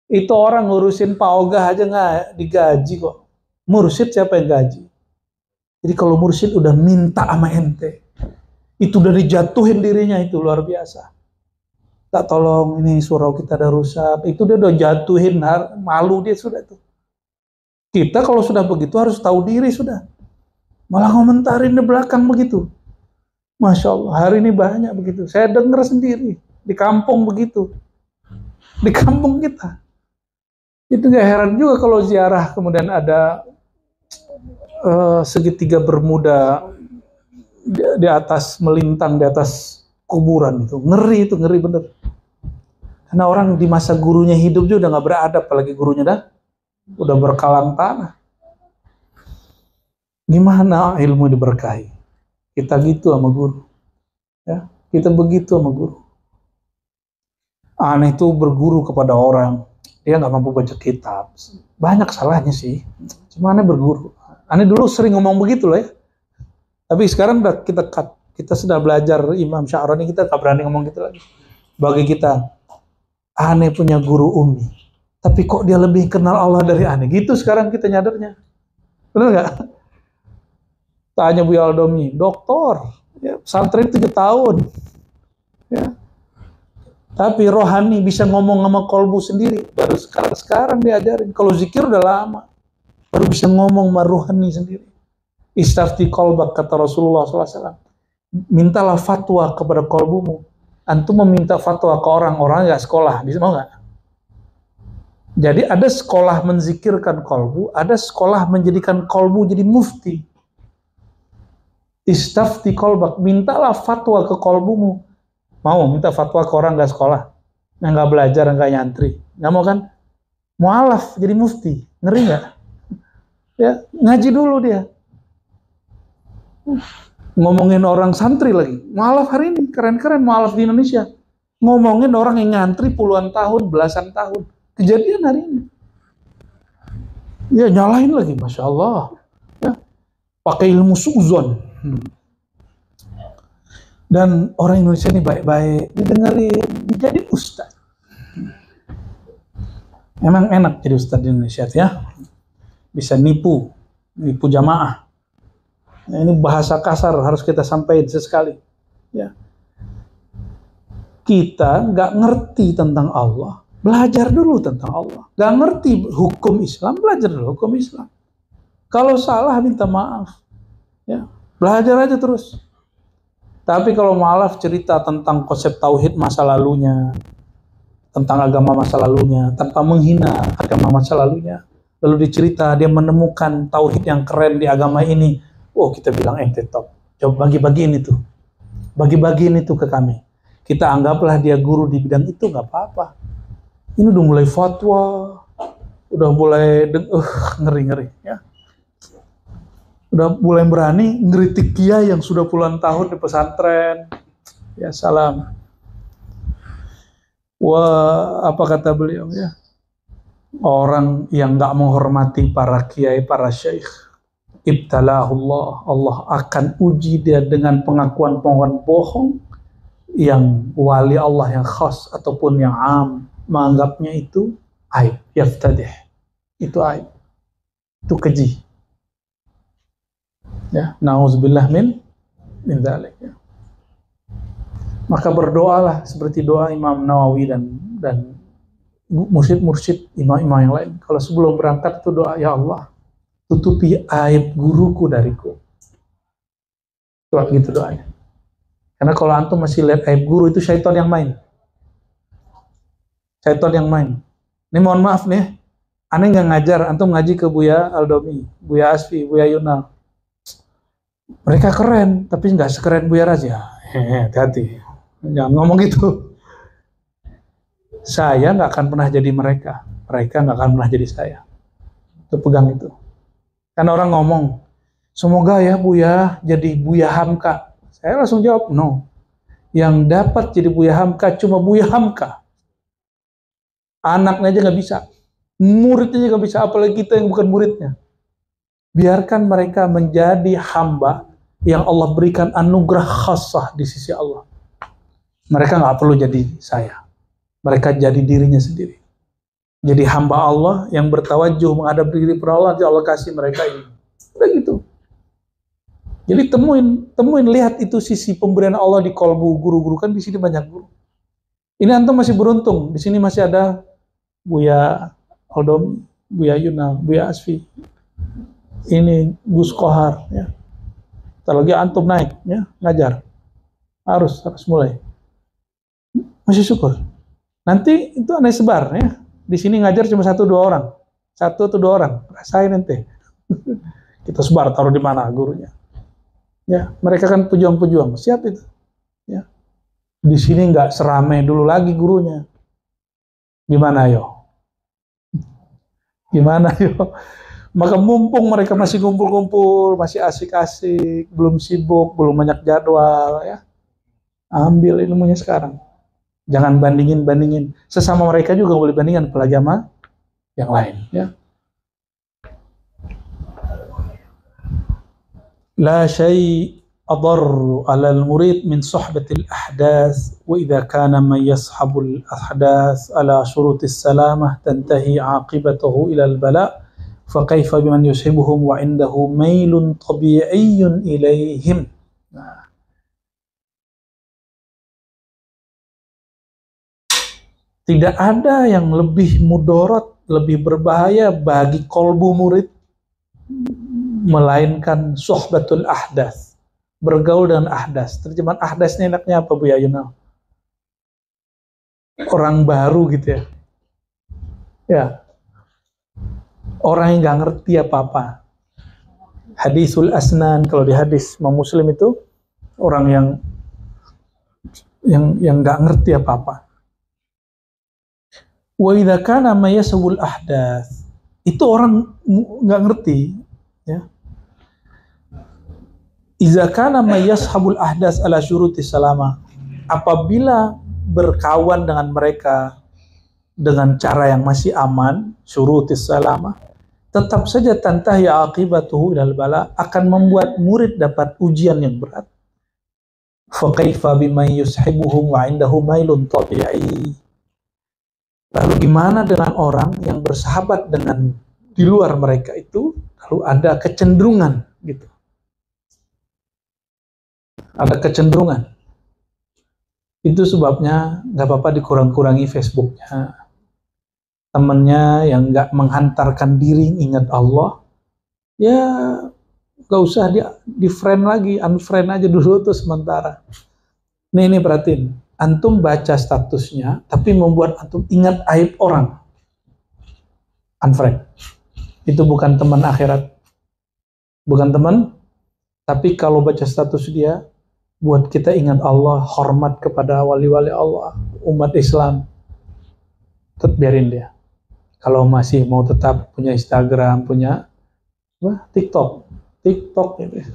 A: Itu orang ngurusin Pak Ogah aja nggak digaji kok. Mursyid siapa yang gaji? Jadi kalau mursyid udah minta sama ente, itu udah dijatuhin dirinya, itu luar biasa. Tak tolong ini surau kita ada rusak, itu dia udah jatuhin, malu dia sudah tuh. Kita kalau sudah begitu harus tahu diri sudah. Malah ngomentarin di belakang begitu. Masya Allah, hari ini banyak begitu. Saya dengar sendiri, di kampung begitu. Di kampung kita. Itu gak heran juga kalau ziarah kemudian ada segitiga bermuda di atas, melintang di atas kuburan itu. Ngeri bener. Karena orang di masa gurunya hidup juga udah gak beradab, apalagi gurunya udah berkalang tanah. Gimana ilmu diberkahi? Kita gitu sama guru. Ya, kita begitu sama guru. Aneh itu berguru kepada orang, dia nggak mampu baca kitab. Banyak salahnya sih. Cuma aneh berguru. Aneh dulu sering ngomong begitu loh ya. Tapi sekarang udah kita sudah belajar Imam Sya'rani, kita nggak berani ngomong gitu lagi. Bagi kita, aneh punya guru Umi. Tapi kok dia lebih kenal Allah dari aneh? Gitu sekarang kita nyadarnya. Benar nggak? Tanya Bu Aldomi, doktor, ya, pesantren 7 tahun, ya. Tapi rohani bisa ngomong sama kolbu sendiri, baru sekarang diajarin. Kalau zikir udah lama, baru bisa ngomong sama rohani sendiri. Istafti kolbak, kata Rasulullah SAW. Mintalah fatwa kepada kolbumu. Antum meminta fatwa ke orang-orang nggak sekolah, bisa mau nggak? Jadi ada sekolah menzikirkan kolbu, ada sekolah menjadikan kolbu jadi mufti. Istafti kolbak, mintalah fatwa ke kolbumu. Mau minta fatwa ke orang nggak sekolah, yang nggak belajar, nggak nyantri, nggak mau kan? Mualaf jadi mufti, ngeri nggak? Ya ngaji dulu dia. Ngomongin orang santri lagi, mualaf hari ini keren-keren mualaf di Indonesia. Ngomongin orang yang nyantri puluhan tahun, belasan tahun, kejadian hari ini. Ya nyalain lagi, masya Allah. Ya, pakai ilmu suzon. Dan orang Indonesia ini baik-baik, didengerin, dijadi ustaz. Emang enak jadi ustaz di Indonesia ya, bisa nipu jamaah. Nah, ini bahasa kasar harus kita sampaikan sesekali. Ya, kita nggak ngerti tentang Allah, belajar dulu tentang Allah. Nggak ngerti hukum Islam, belajar dulu hukum Islam. Kalau salah minta maaf, ya. Belajar aja terus. Tapi kalau maaf cerita tentang konsep tauhid masa lalunya, tentang agama masa lalunya, tanpa menghina agama masa lalunya, lalu dicerita dia menemukan tauhid yang keren di agama ini, oh kita bilang ente top. Coba bagi-bagiin itu. Bagi-bagiin itu ke kami. Kita anggaplah dia guru di bidang itu, nggak apa-apa. Ini udah mulai fatwa, udah mulai ngeri-ngeri ya. Udah mulai berani ngeritik kiai yang sudah puluhan tahun di pesantren. Ya salam. Apa kata beliau ya? Orang yang nggak menghormati para kiai, para syekh, ibtalahullah, Allah akan uji dia dengan pengakuan-pengakuan bohong yang wali Allah yang khas ataupun yang am menganggapnya itu aib, yaftadih, itu aib, itu keji. Ya, nauzubillah min dzalik. Ya. Maka berdoalah seperti doa Imam Nawawi dan mursyid imam-imam yang lain. Kalau sebelum berangkat itu doa, ya Allah, tutupi aib guruku dariku. Doa gitu doanya. Karena kalau antum masih lihat aib guru, itu syaitan yang main. Syaitan yang main. Ini mohon maaf nih, aneh nggak ngajar, antum ngaji ke Buya Aldomi, Buya Asfi, Buya Yunal. Mereka keren, tapi nggak sekeren Buya Raja. Hati-hati, jangan ngomong gitu. Saya nggak akan pernah jadi mereka, mereka nggak akan pernah jadi saya. Itu pegang itu. Kan orang ngomong, semoga ya Buya jadi Buya Hamka. Saya langsung jawab, no. Yang dapat jadi Buya Hamka cuma Buya Hamka. Anaknya aja nggak bisa, muridnya aja nggak bisa, apalagi kita yang bukan muridnya. Biarkan mereka menjadi hamba yang Allah berikan anugerah khasah di sisi Allah. Mereka nggak perlu jadi saya. Mereka jadi dirinya sendiri. Jadi hamba Allah yang bertawajuh menghadap diri per Allah, Allah kasih mereka ini. Udah gitu. Jadi temuin, lihat itu sisi pemberian Allah di kolbu guru-guru, kan di sini banyak guru. Ini antum masih beruntung, di sini masih ada Buya Aldomi, Buya Yunal, Buya Asfi. Ini Gus Kohar, ya. Lagi antum naik, ya, ngajar. Harus mulai. Masih syukur. Nanti itu aneh sebar, ya. Di sini ngajar cuma 1-2 orang. 1 atau 2 orang. Rasain nanti. Kita sebar, taruh di mana gurunya. Ya, mereka kan pejuang-pejuang. Siap itu. Ya. Di sini nggak seramai dulu lagi gurunya. Gimana yo? Gimana yo? Maka mumpung mereka masih kumpul-kumpul, masih asik-asik, belum sibuk, belum banyak jadwal, ya. Ambil ilmunya sekarang. Jangan bandingin. Sesama mereka juga boleh bandingkan, apalagi sama yang lain, ya. La syai' adarru 'ala al-murid min suhbatil ahdath wa idza kana man yashabul ahdath 'ala shurutis salamah tantahi 'aqibatuhu ila al-bala' fa kaifa biman yushibuhum wa 'indahu mailun tabi'iyyun ilaihim. Nah, tidak ada yang lebih mudarat, lebih berbahaya bagi kolbu murid melainkan suhbatul ahdas, bergaul dengan ahdas. Terjemahan ahdasnya enaknya apa Bu Yunal? Orang baru gitu ya. Ya. Orang yang nggak ngerti apa-apa. Hadisul asnan, kalau di hadis Muslim itu orang yang nggak ngerti apa-apa. Wa idza kana ma yasawul ahdas, itu orang nggak ngerti, ya. Idza kana ma yashabul ahdas ala syurutis salamah, apabila berkawan dengan mereka dengan cara yang masih aman, syurutis salamah, tetap saja tantahi aqibatuhu ilal bala, akan membuat murid dapat ujian yang berat. Fa kaifa biman yushibuhum wa indahu mailun tabi'i. Lalu gimana dengan orang yang bersahabat dengan di luar mereka itu, lalu ada kecenderungan gitu. Ada kecenderungan. Itu sebabnya nggak apa-apa dikurang-kurangi Facebooknya. Temennya yang nggak menghantarkan diri ingat Allah, ya nggak usah di friend lagi, unfriend aja dulu tuh sementara. Nih perhatiin, antum baca statusnya, tapi membuat antum ingat aib orang, unfriend. Itu bukan teman akhirat, bukan teman. Tapi kalau baca status dia, buat kita ingat Allah, hormat kepada wali-wali Allah, umat Islam, tetap biarin dia. Kalau masih mau tetap punya Instagram, punya TikTok gitu.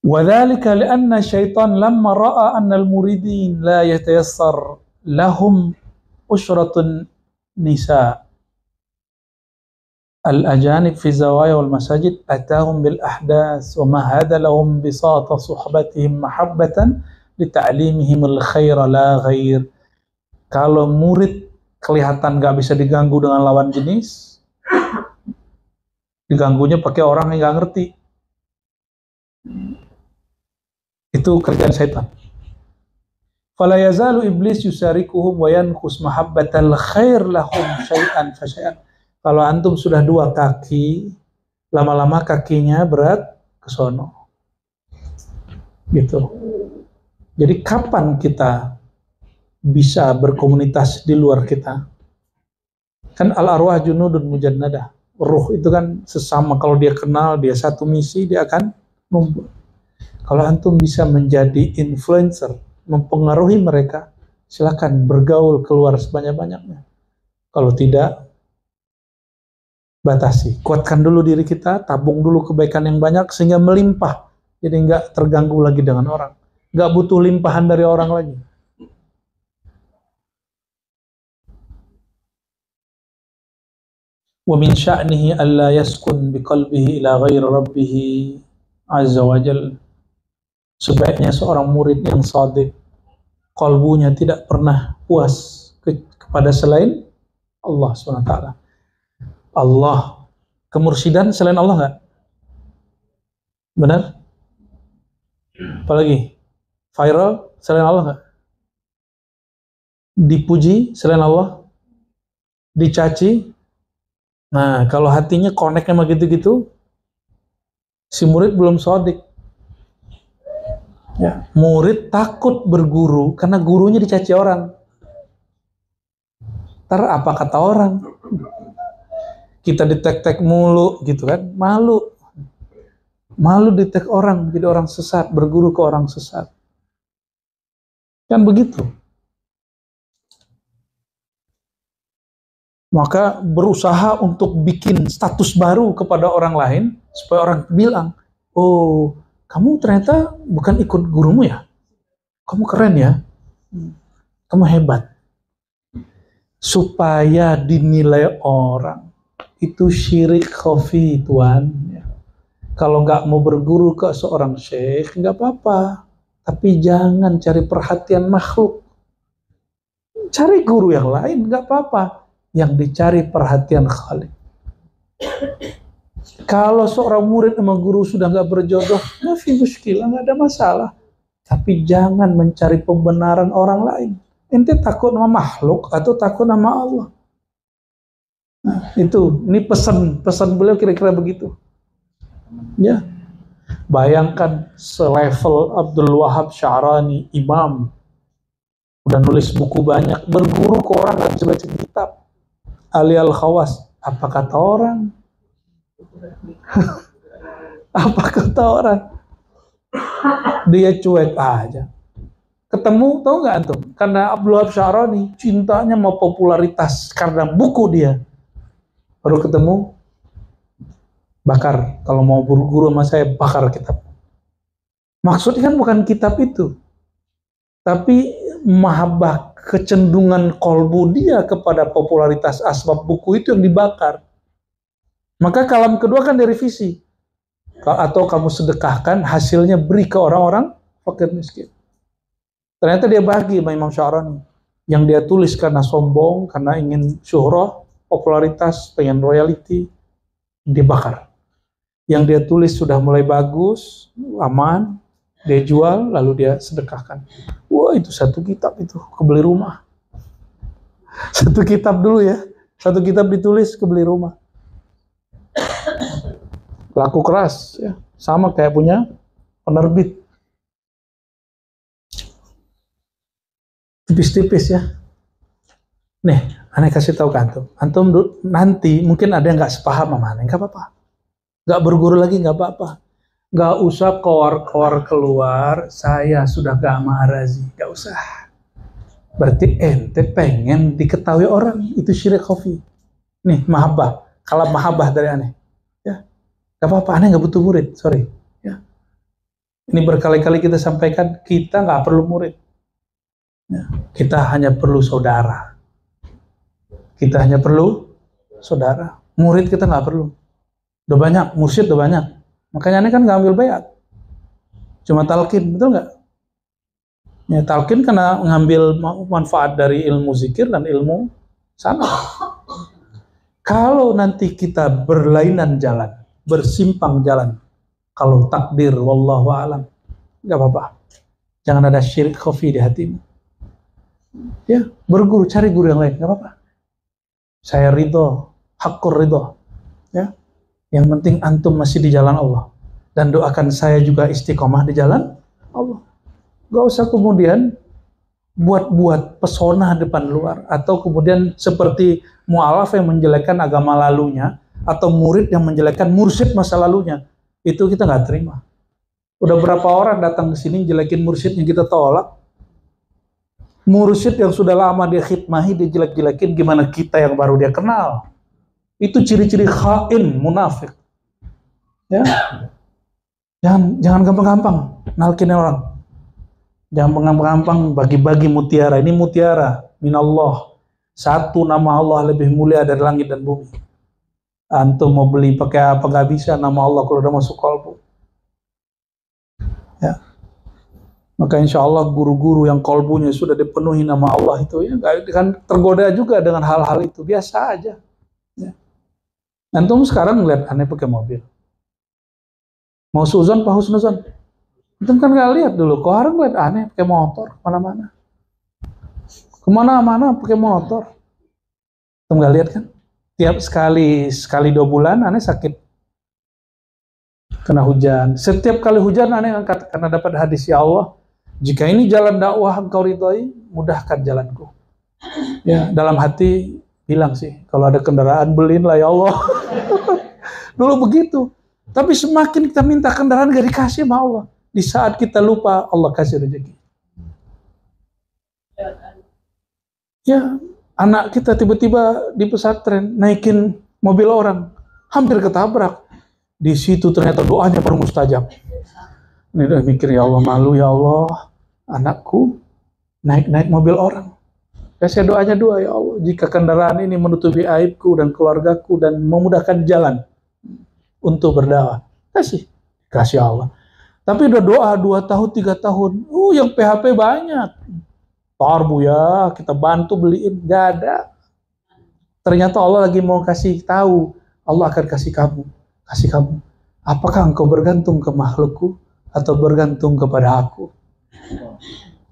A: وذلك لأن الشيطان لما رأى أن المريدين لا يتيسر لهم أشرة النساء الأجانب في الزوايا والمساجد أتاهم بالأحداث ومهد لهم بساط صحبتهم محبة لتعليمهم الخير لا غير. Kalau murid kelihatan gak bisa diganggu dengan lawan jenis, diganggunya pakai orang yang gak ngerti, itu kerjaan setan. Fala yazalu iblis yusarikuhum wa yanqus mahabbatal khair lahum syai'an fa syai'an. Kalau antum sudah 2 kaki, lama-lama kakinya berat ke sono. Gitu. Jadi kapan kita bisa berkomunitas di luar kita? Kan al-arwah junudun mujannadah. Ruh itu kan sesama, kalau dia kenal, dia satu misi, dia akan numpuk. Kalau antum bisa menjadi influencer, mempengaruhi mereka, silakan bergaul keluar sebanyak-banyaknya. Kalau tidak, batasi. Kuatkan dulu diri kita, tabung dulu kebaikan yang banyak sehingga melimpah. Jadi nggak terganggu lagi dengan orang. Nggak butuh limpahan dari orang lagi. Wa min sya'nihi alla yaskun biqalbihi ila ghairi rabbih azza wa jalla. Sebaiknya seorang murid yang shadiq, kalbunya tidak pernah puas kepada selain Allah SWT. Allah, kemursidan selain Allah nggak? Benar? Apalagi? Viral selain Allah nggak? Dipuji selain Allah? Dicaci? Nah, kalau hatinya connect sama gitu-gitu, si murid belum shadiq. Ya, murid takut berguru karena gurunya dicaci orang. Ntar apa kata orang? Kita ditek-tek mulu gitu kan, malu ditek orang, jadi orang sesat, berguru ke orang sesat, kan begitu. Maka berusaha untuk bikin status baru kepada orang lain supaya orang bilang, oh kamu ternyata bukan ikut gurumu ya, kamu keren ya, kamu hebat, supaya dinilai orang. Itu syirik khafi, tuan. Kalau nggak mau berguru ke seorang syekh, nggak apa-apa. Tapi jangan cari perhatian makhluk. Cari guru yang lain, nggak apa-apa. Yang dicari perhatian Khalik. Kalau seorang murid sama guru sudah nggak berjodoh, mafi muskilah, nggak ada masalah. Tapi jangan mencari pembenaran orang lain. Ente takut sama makhluk atau takut sama Allah? Nah, ini pesan beliau kira-kira begitu. Ya, bayangkan selevel Abdul Wahab Sya'rani, imam, udah nulis buku banyak, berguru ke orang nggak bisa baca kitab. Ali Al-Khawas, apa kata orang? Apa kata orang? Dia cuek aja. Ketemu, tahu nggak antum? Karena Abdul Wahab Sya'rani cintanya mau popularitas karena buku dia. Baru ketemu, bakar. Kalau mau berguru sama saya, bakar kitab. Maksudnya kan bukan kitab itu, tapi mahabbah, kecenderungan kolbu dia kepada popularitas, asbab buku itu yang dibakar. Maka kalam kedua kan direvisi. Atau kamu sedekahkan, hasilnya beri ke orang-orang fakir miskin. Ternyata dia bagi sama Imam Sya'rani. Yang dia tulis karena sombong, karena ingin syuhrah, popularitas, pengen royalty, dibakar. Yang dia tulis sudah mulai bagus, aman, dia jual, lalu dia sedekahkan. Wah, itu satu kitab itu, kebeli rumah. Satu kitab dulu ya, satu kitab ditulis, kebeli rumah. Laku keras, ya, sama kayak punya penerbit. Tipis-tipis ya. Nih, aneh kasih tahu ke antum. Antum nanti mungkin ada yang nggak sepaham sama aneh, nggak apa-apa. Nggak berguru lagi nggak apa-apa. Nggak usah keluar keluar. Saya sudah gak sama Arazi, nggak usah. Berarti ente pengen diketahui orang, itu syirik khafi. Nih mahabbah, kalau mahabbah dari aneh, ya nggak apa-apa. Aneh nggak butuh murid, sorry. Ya. Ini berkali-kali kita sampaikan, kita nggak perlu murid. Ya, kita hanya perlu saudara. Kita hanya perlu saudara. Murid kita nggak perlu. Udah banyak, mursyid udah banyak. Makanya ini kan nggak ambil bayat. Cuma talqin, betul nggak? Ya, talqin karena ngambil manfaat dari ilmu zikir dan ilmu sana. Kalau nanti kita berlainan jalan, bersimpang jalan, kalau takdir, wallahu a'lam, nggak apa-apa. Jangan ada syirik khafi di hatimu. Ya, berguru, cari guru yang lain, nggak apa-apa. Saya ridho, hakkur ridho. Ya, yang penting antum masih di jalan Allah. Dan doakan saya juga istiqomah di jalan Allah. Gak usah kemudian buat-buat pesona depan luar, atau kemudian seperti mu'alaf yang menjelekkan agama lalunya, atau murid yang menjelekkan mursyid masa lalunya. Itu kita nggak terima. Udah berapa orang datang ke sini jelekin mursyidnya, kita tolak. Mursyid yang sudah lama dia khidmahi, dia jelek-jelekin, gimana kita yang baru dia kenal? Itu ciri-ciri khain, munafik. Ya, jangan gampang-gampang nalkinin orang. Jangan gampang-gampang bagi-bagi mutiara. Ini mutiara minallah. Satu nama Allah lebih mulia dari langit dan bumi. Antum mau beli pakai apa, gak bisa nama Allah kalau udah masuk kalbu. Ya. Maka insya Allah guru-guru yang kalbunya sudah dipenuhi nama Allah itu, ya kan tergoda juga dengan hal-hal itu, biasa aja. Ya. Antum sekarang ngeliat aneh pakai mobil, mau suzon apa husnuzon? Antum kan gak lihat dulu, kok orang ngeliat aneh pakai motor kemana-mana pakai motor. Antum gak lihat kan? Tiap sekali 2 bulan aneh sakit kena hujan. Setiap kali hujan aneh angkat karena dapat hadis, ya Allah, jika ini jalan dakwah engkau ridhoi, mudahkan jalanku. Ya, dalam hati bilang sih, kalau ada kendaraan beliin lah ya Allah. Dulu begitu. Tapi semakin kita minta kendaraan gak dikasih sama Allah. Di saat kita lupa, Allah kasih rezeki. Ya, anak kita tiba-tiba di pesantren naikin mobil orang, hampir ketabrak. Di situ ternyata doanya baru mustajab. Ini udah mikir, ya Allah, malu ya Allah, anakku naik mobil orang. Kasih doanya ya Allah, jika kendaraan ini menutupi aibku dan keluargaku dan memudahkan jalan untuk berdakwah, kasih Allah. Tapi udah doa 2 tahun 3 tahun, yang PHP banyak. Bu ya, kita bantu beliin, gak ada. Ternyata Allah lagi mau kasih tahu, Allah akan kasih kamu. Apakah engkau bergantung ke makhlukku atau bergantung kepada aku?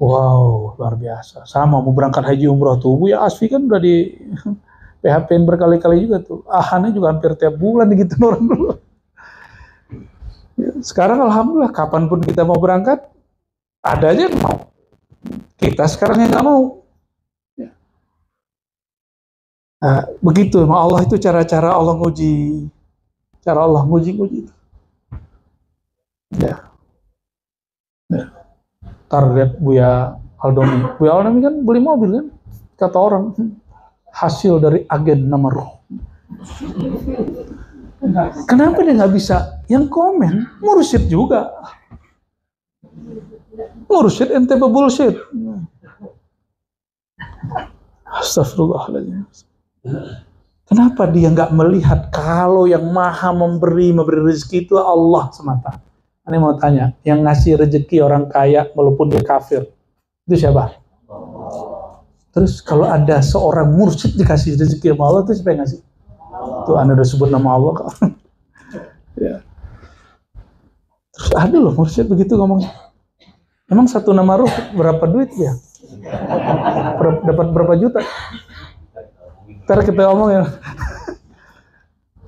A: Wow, luar biasa. Sama mau berangkat haji umroh tuh, Bu ya Asfi kan udah di PHP-in berkali-kali juga tuh. Ahannya juga hampir tiap bulan gitu orang dulu. Sekarang alhamdulillah, kapanpun kita mau berangkat, ada aja yang mau. Kita sekarang yang nggak mau. Nah, begitu, Allah itu cara-cara Allah nguji. Cara Allah nguji itu. Ya. Target Buya Aldomi. Buya Aldomi kan beli mobil kan? Kata orang, hasil dari agen nama roh. Kenapa dia nggak bisa? Yang komen, mursyid juga. Mursyid ente bullshit. Astagfirullahaladzim. Kenapa dia nggak melihat kalau yang maha memberi rezeki itu Allah semata? Ini mau tanya, yang ngasih rezeki orang kaya walaupun dia kafir, itu siapa? Terus kalau ada seorang mursyid dikasih rezeki sama Allah, itu siapa yang ngasih? Tuh Anda udah sebut nama Allah kok. Ya. Terus ada loh mursyid begitu ngomong. Emang satu nama roh berapa duit ya? Dapat berapa juta? Ntar kita ngomong ya.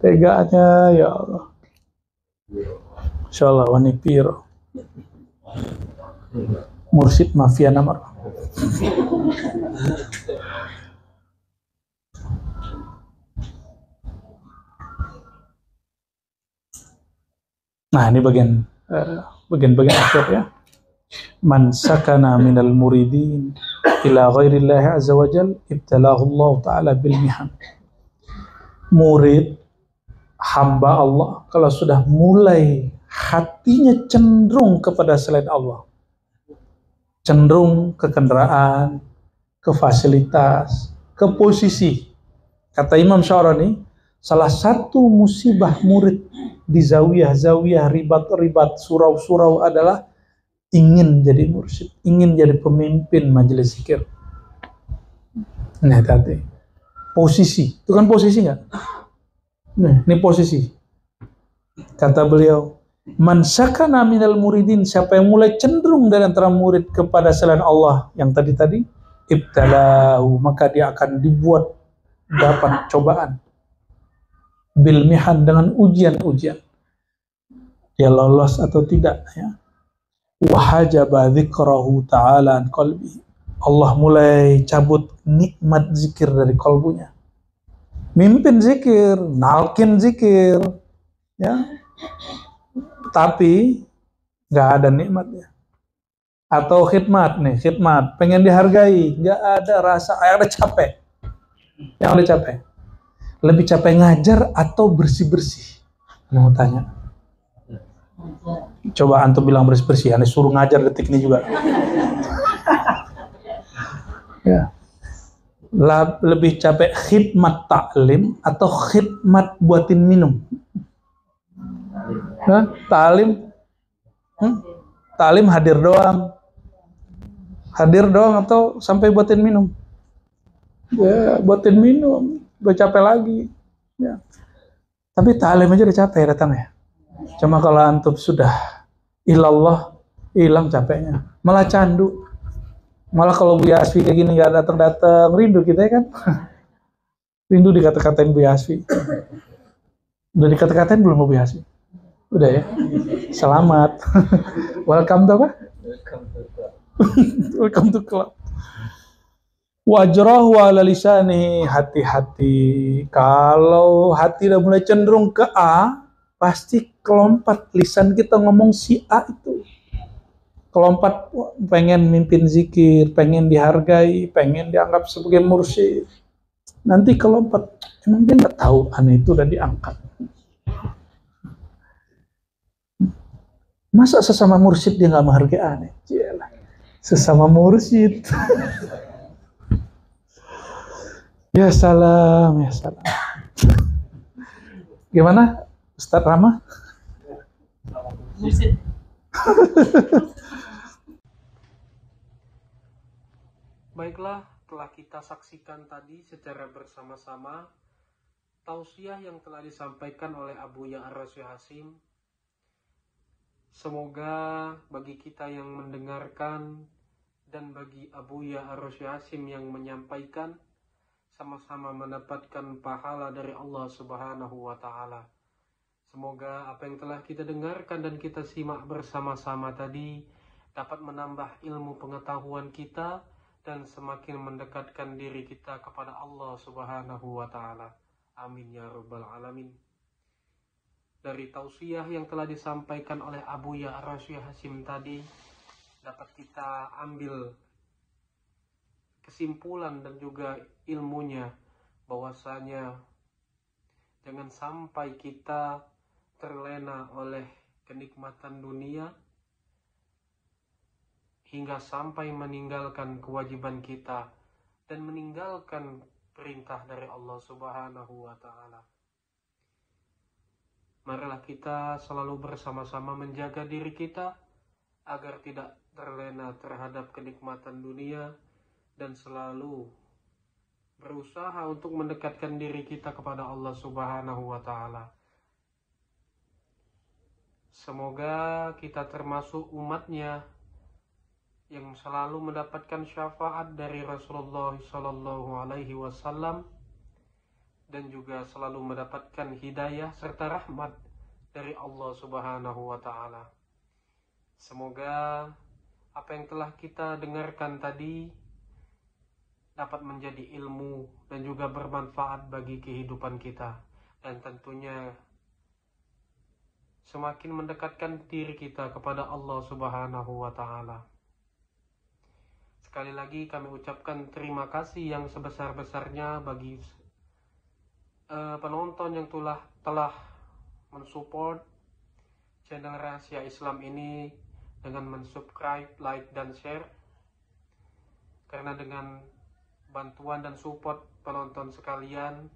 A: Teganya ya Allah. Insyaallah wanipiro. Mursyid mafia nama roh. Nah, ini bagian akhir ya. Man sakana minal muridin ila ghairillahi azza wa jal ibtalahu Allah ta'ala bil mihan. Murid hamba Allah kalau sudah mulai hatinya cenderung kepada selain Allah, cenderung ke kendaraan, ke fasilitas, ke posisi. Kata Imam Syarani, salah satu musibah murid di zawiyah-zawiyah, ribat-ribat, surau-surau adalah ingin jadi mursyid, ingin jadi pemimpin majelis zikir. Nah, tadi posisi, itu kan posisi nggak? Nah, ini posisi. Kata beliau, man sakana minal muridin, siapa yang mulai cenderung dari antara murid kepada selain Allah yang tadi-tadi, ibtalahu, maka dia akan dibuat dapat cobaan. Bil mihan, dengan ujian-ujian. Dia lolos atau tidak, ya. Wahajaba dzikrahu ta'ala an qalbi. Allah mulai cabut nikmat zikir dari kalbunya. Mimpin zikir, nalkin zikir, ya, tapi nggak ada nikmatnya. Atau khidmat nih, khidmat, pengen dihargai, nggak ada rasa, ada capek. Yang ada capek. Lebih capek ngajar atau bersih-bersih? Mau tanya. Coba antum bilang bersih-bersih, aneh suruh ngajar detik ini juga. Ya. Lebih capek khidmat taklim atau khidmat buatin minum? Taklim, taklim hadir doang atau sampai buatin minum? Ya, buatin minum, udah capek lagi. Ya. Tapi taklim aja udah capek datang ya. Cuma kalau antum sudah ilallah, hilang capeknya, malah candu. Malah kalau Bu Yasfi kayak gini nggak datang-datang, rindu kita ya kan? Rindu dikata-katain Bu Yasfi. Udah dikata-katain belum Bu Yasfi? Udah ya? Selamat. Welcome to apa? Welcome to club. Wajrahu ala lisani, hati-hati. Kalau hati udah mulai cenderung ke A, pasti kelompat lisan kita ngomong si A itu. Kelompat pengen mimpin zikir, pengen dihargai, pengen dianggap sebagai mursyid. Nanti kelompat, emang dia nggak tahu aneh itu udah diangkat. Masa sesama mursyid dia nggak menghargai aneh? Yalah. Sesama mursyid. Ya salam, ya salam. Gimana, Ustadz Rama? Mursyid.
B: Baiklah, telah kita saksikan tadi secara bersama-sama tausiah yang telah disampaikan oleh Abu Ya'ra Syekh Hasim. Semoga bagi kita yang mendengarkan dan bagi Abu Ya'ra Syekh Hasim yang menyampaikan sama-sama mendapatkan pahala dari Allah Subhanahu wa Ta'ala. Semoga apa yang telah kita dengarkan dan kita simak bersama-sama tadi dapat menambah ilmu pengetahuan kita dan semakin mendekatkan diri kita kepada Allah Subhanahu wa Ta'ala. Amin ya rabbal alamin. Dari tausiah yang telah disampaikan oleh Abu Ya'ra Syekh Hasim tadi, dapat kita ambil kesimpulan dan juga ilmunya bahwasanya jangan sampai kita terlena oleh kenikmatan dunia hingga sampai meninggalkan kewajiban kita dan meninggalkan perintah dari Allah Subhanahu wa Ta'ala. Marilah kita selalu bersama-sama menjaga diri kita agar tidak terlena terhadap kenikmatan dunia dan selalu berusaha untuk mendekatkan diri kita kepada Allah Subhanahu wa Ta'ala. Semoga kita termasuk umatnya yang selalu mendapatkan syafaat dari Rasulullah Sallallahu Alaihi Wasallam dan juga selalu mendapatkan hidayah serta rahmat dari Allah Subhanahu Wa Taala. Semoga apa yang telah kita dengarkan tadi dapat menjadi ilmu dan juga bermanfaat bagi kehidupan kita, dan tentunya semakin mendekatkan diri kita kepada Allah Subhanahu Wa Taala. Sekali lagi kami ucapkan terima kasih yang sebesar-besarnya bagi penonton yang telah mensupport channel Rahasia Islam ini dengan mensubscribe, like, dan share. Karena dengan bantuan dan support penonton sekalian,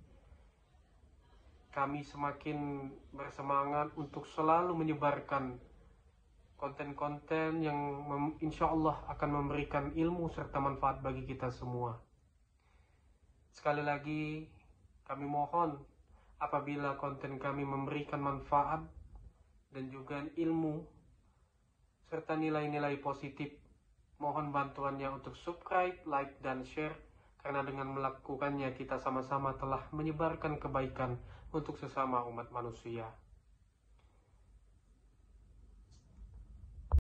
B: kami semakin bersemangat untuk selalu menyebarkan konten-konten yang insya Allah akan memberikan ilmu serta manfaat bagi kita semua. Sekali lagi, kami mohon apabila konten kami memberikan manfaat dan juga ilmu serta nilai-nilai positif, mohon bantuannya untuk subscribe, like, dan share, karena dengan melakukannya kita sama-sama telah menyebarkan kebaikan untuk sesama umat manusia.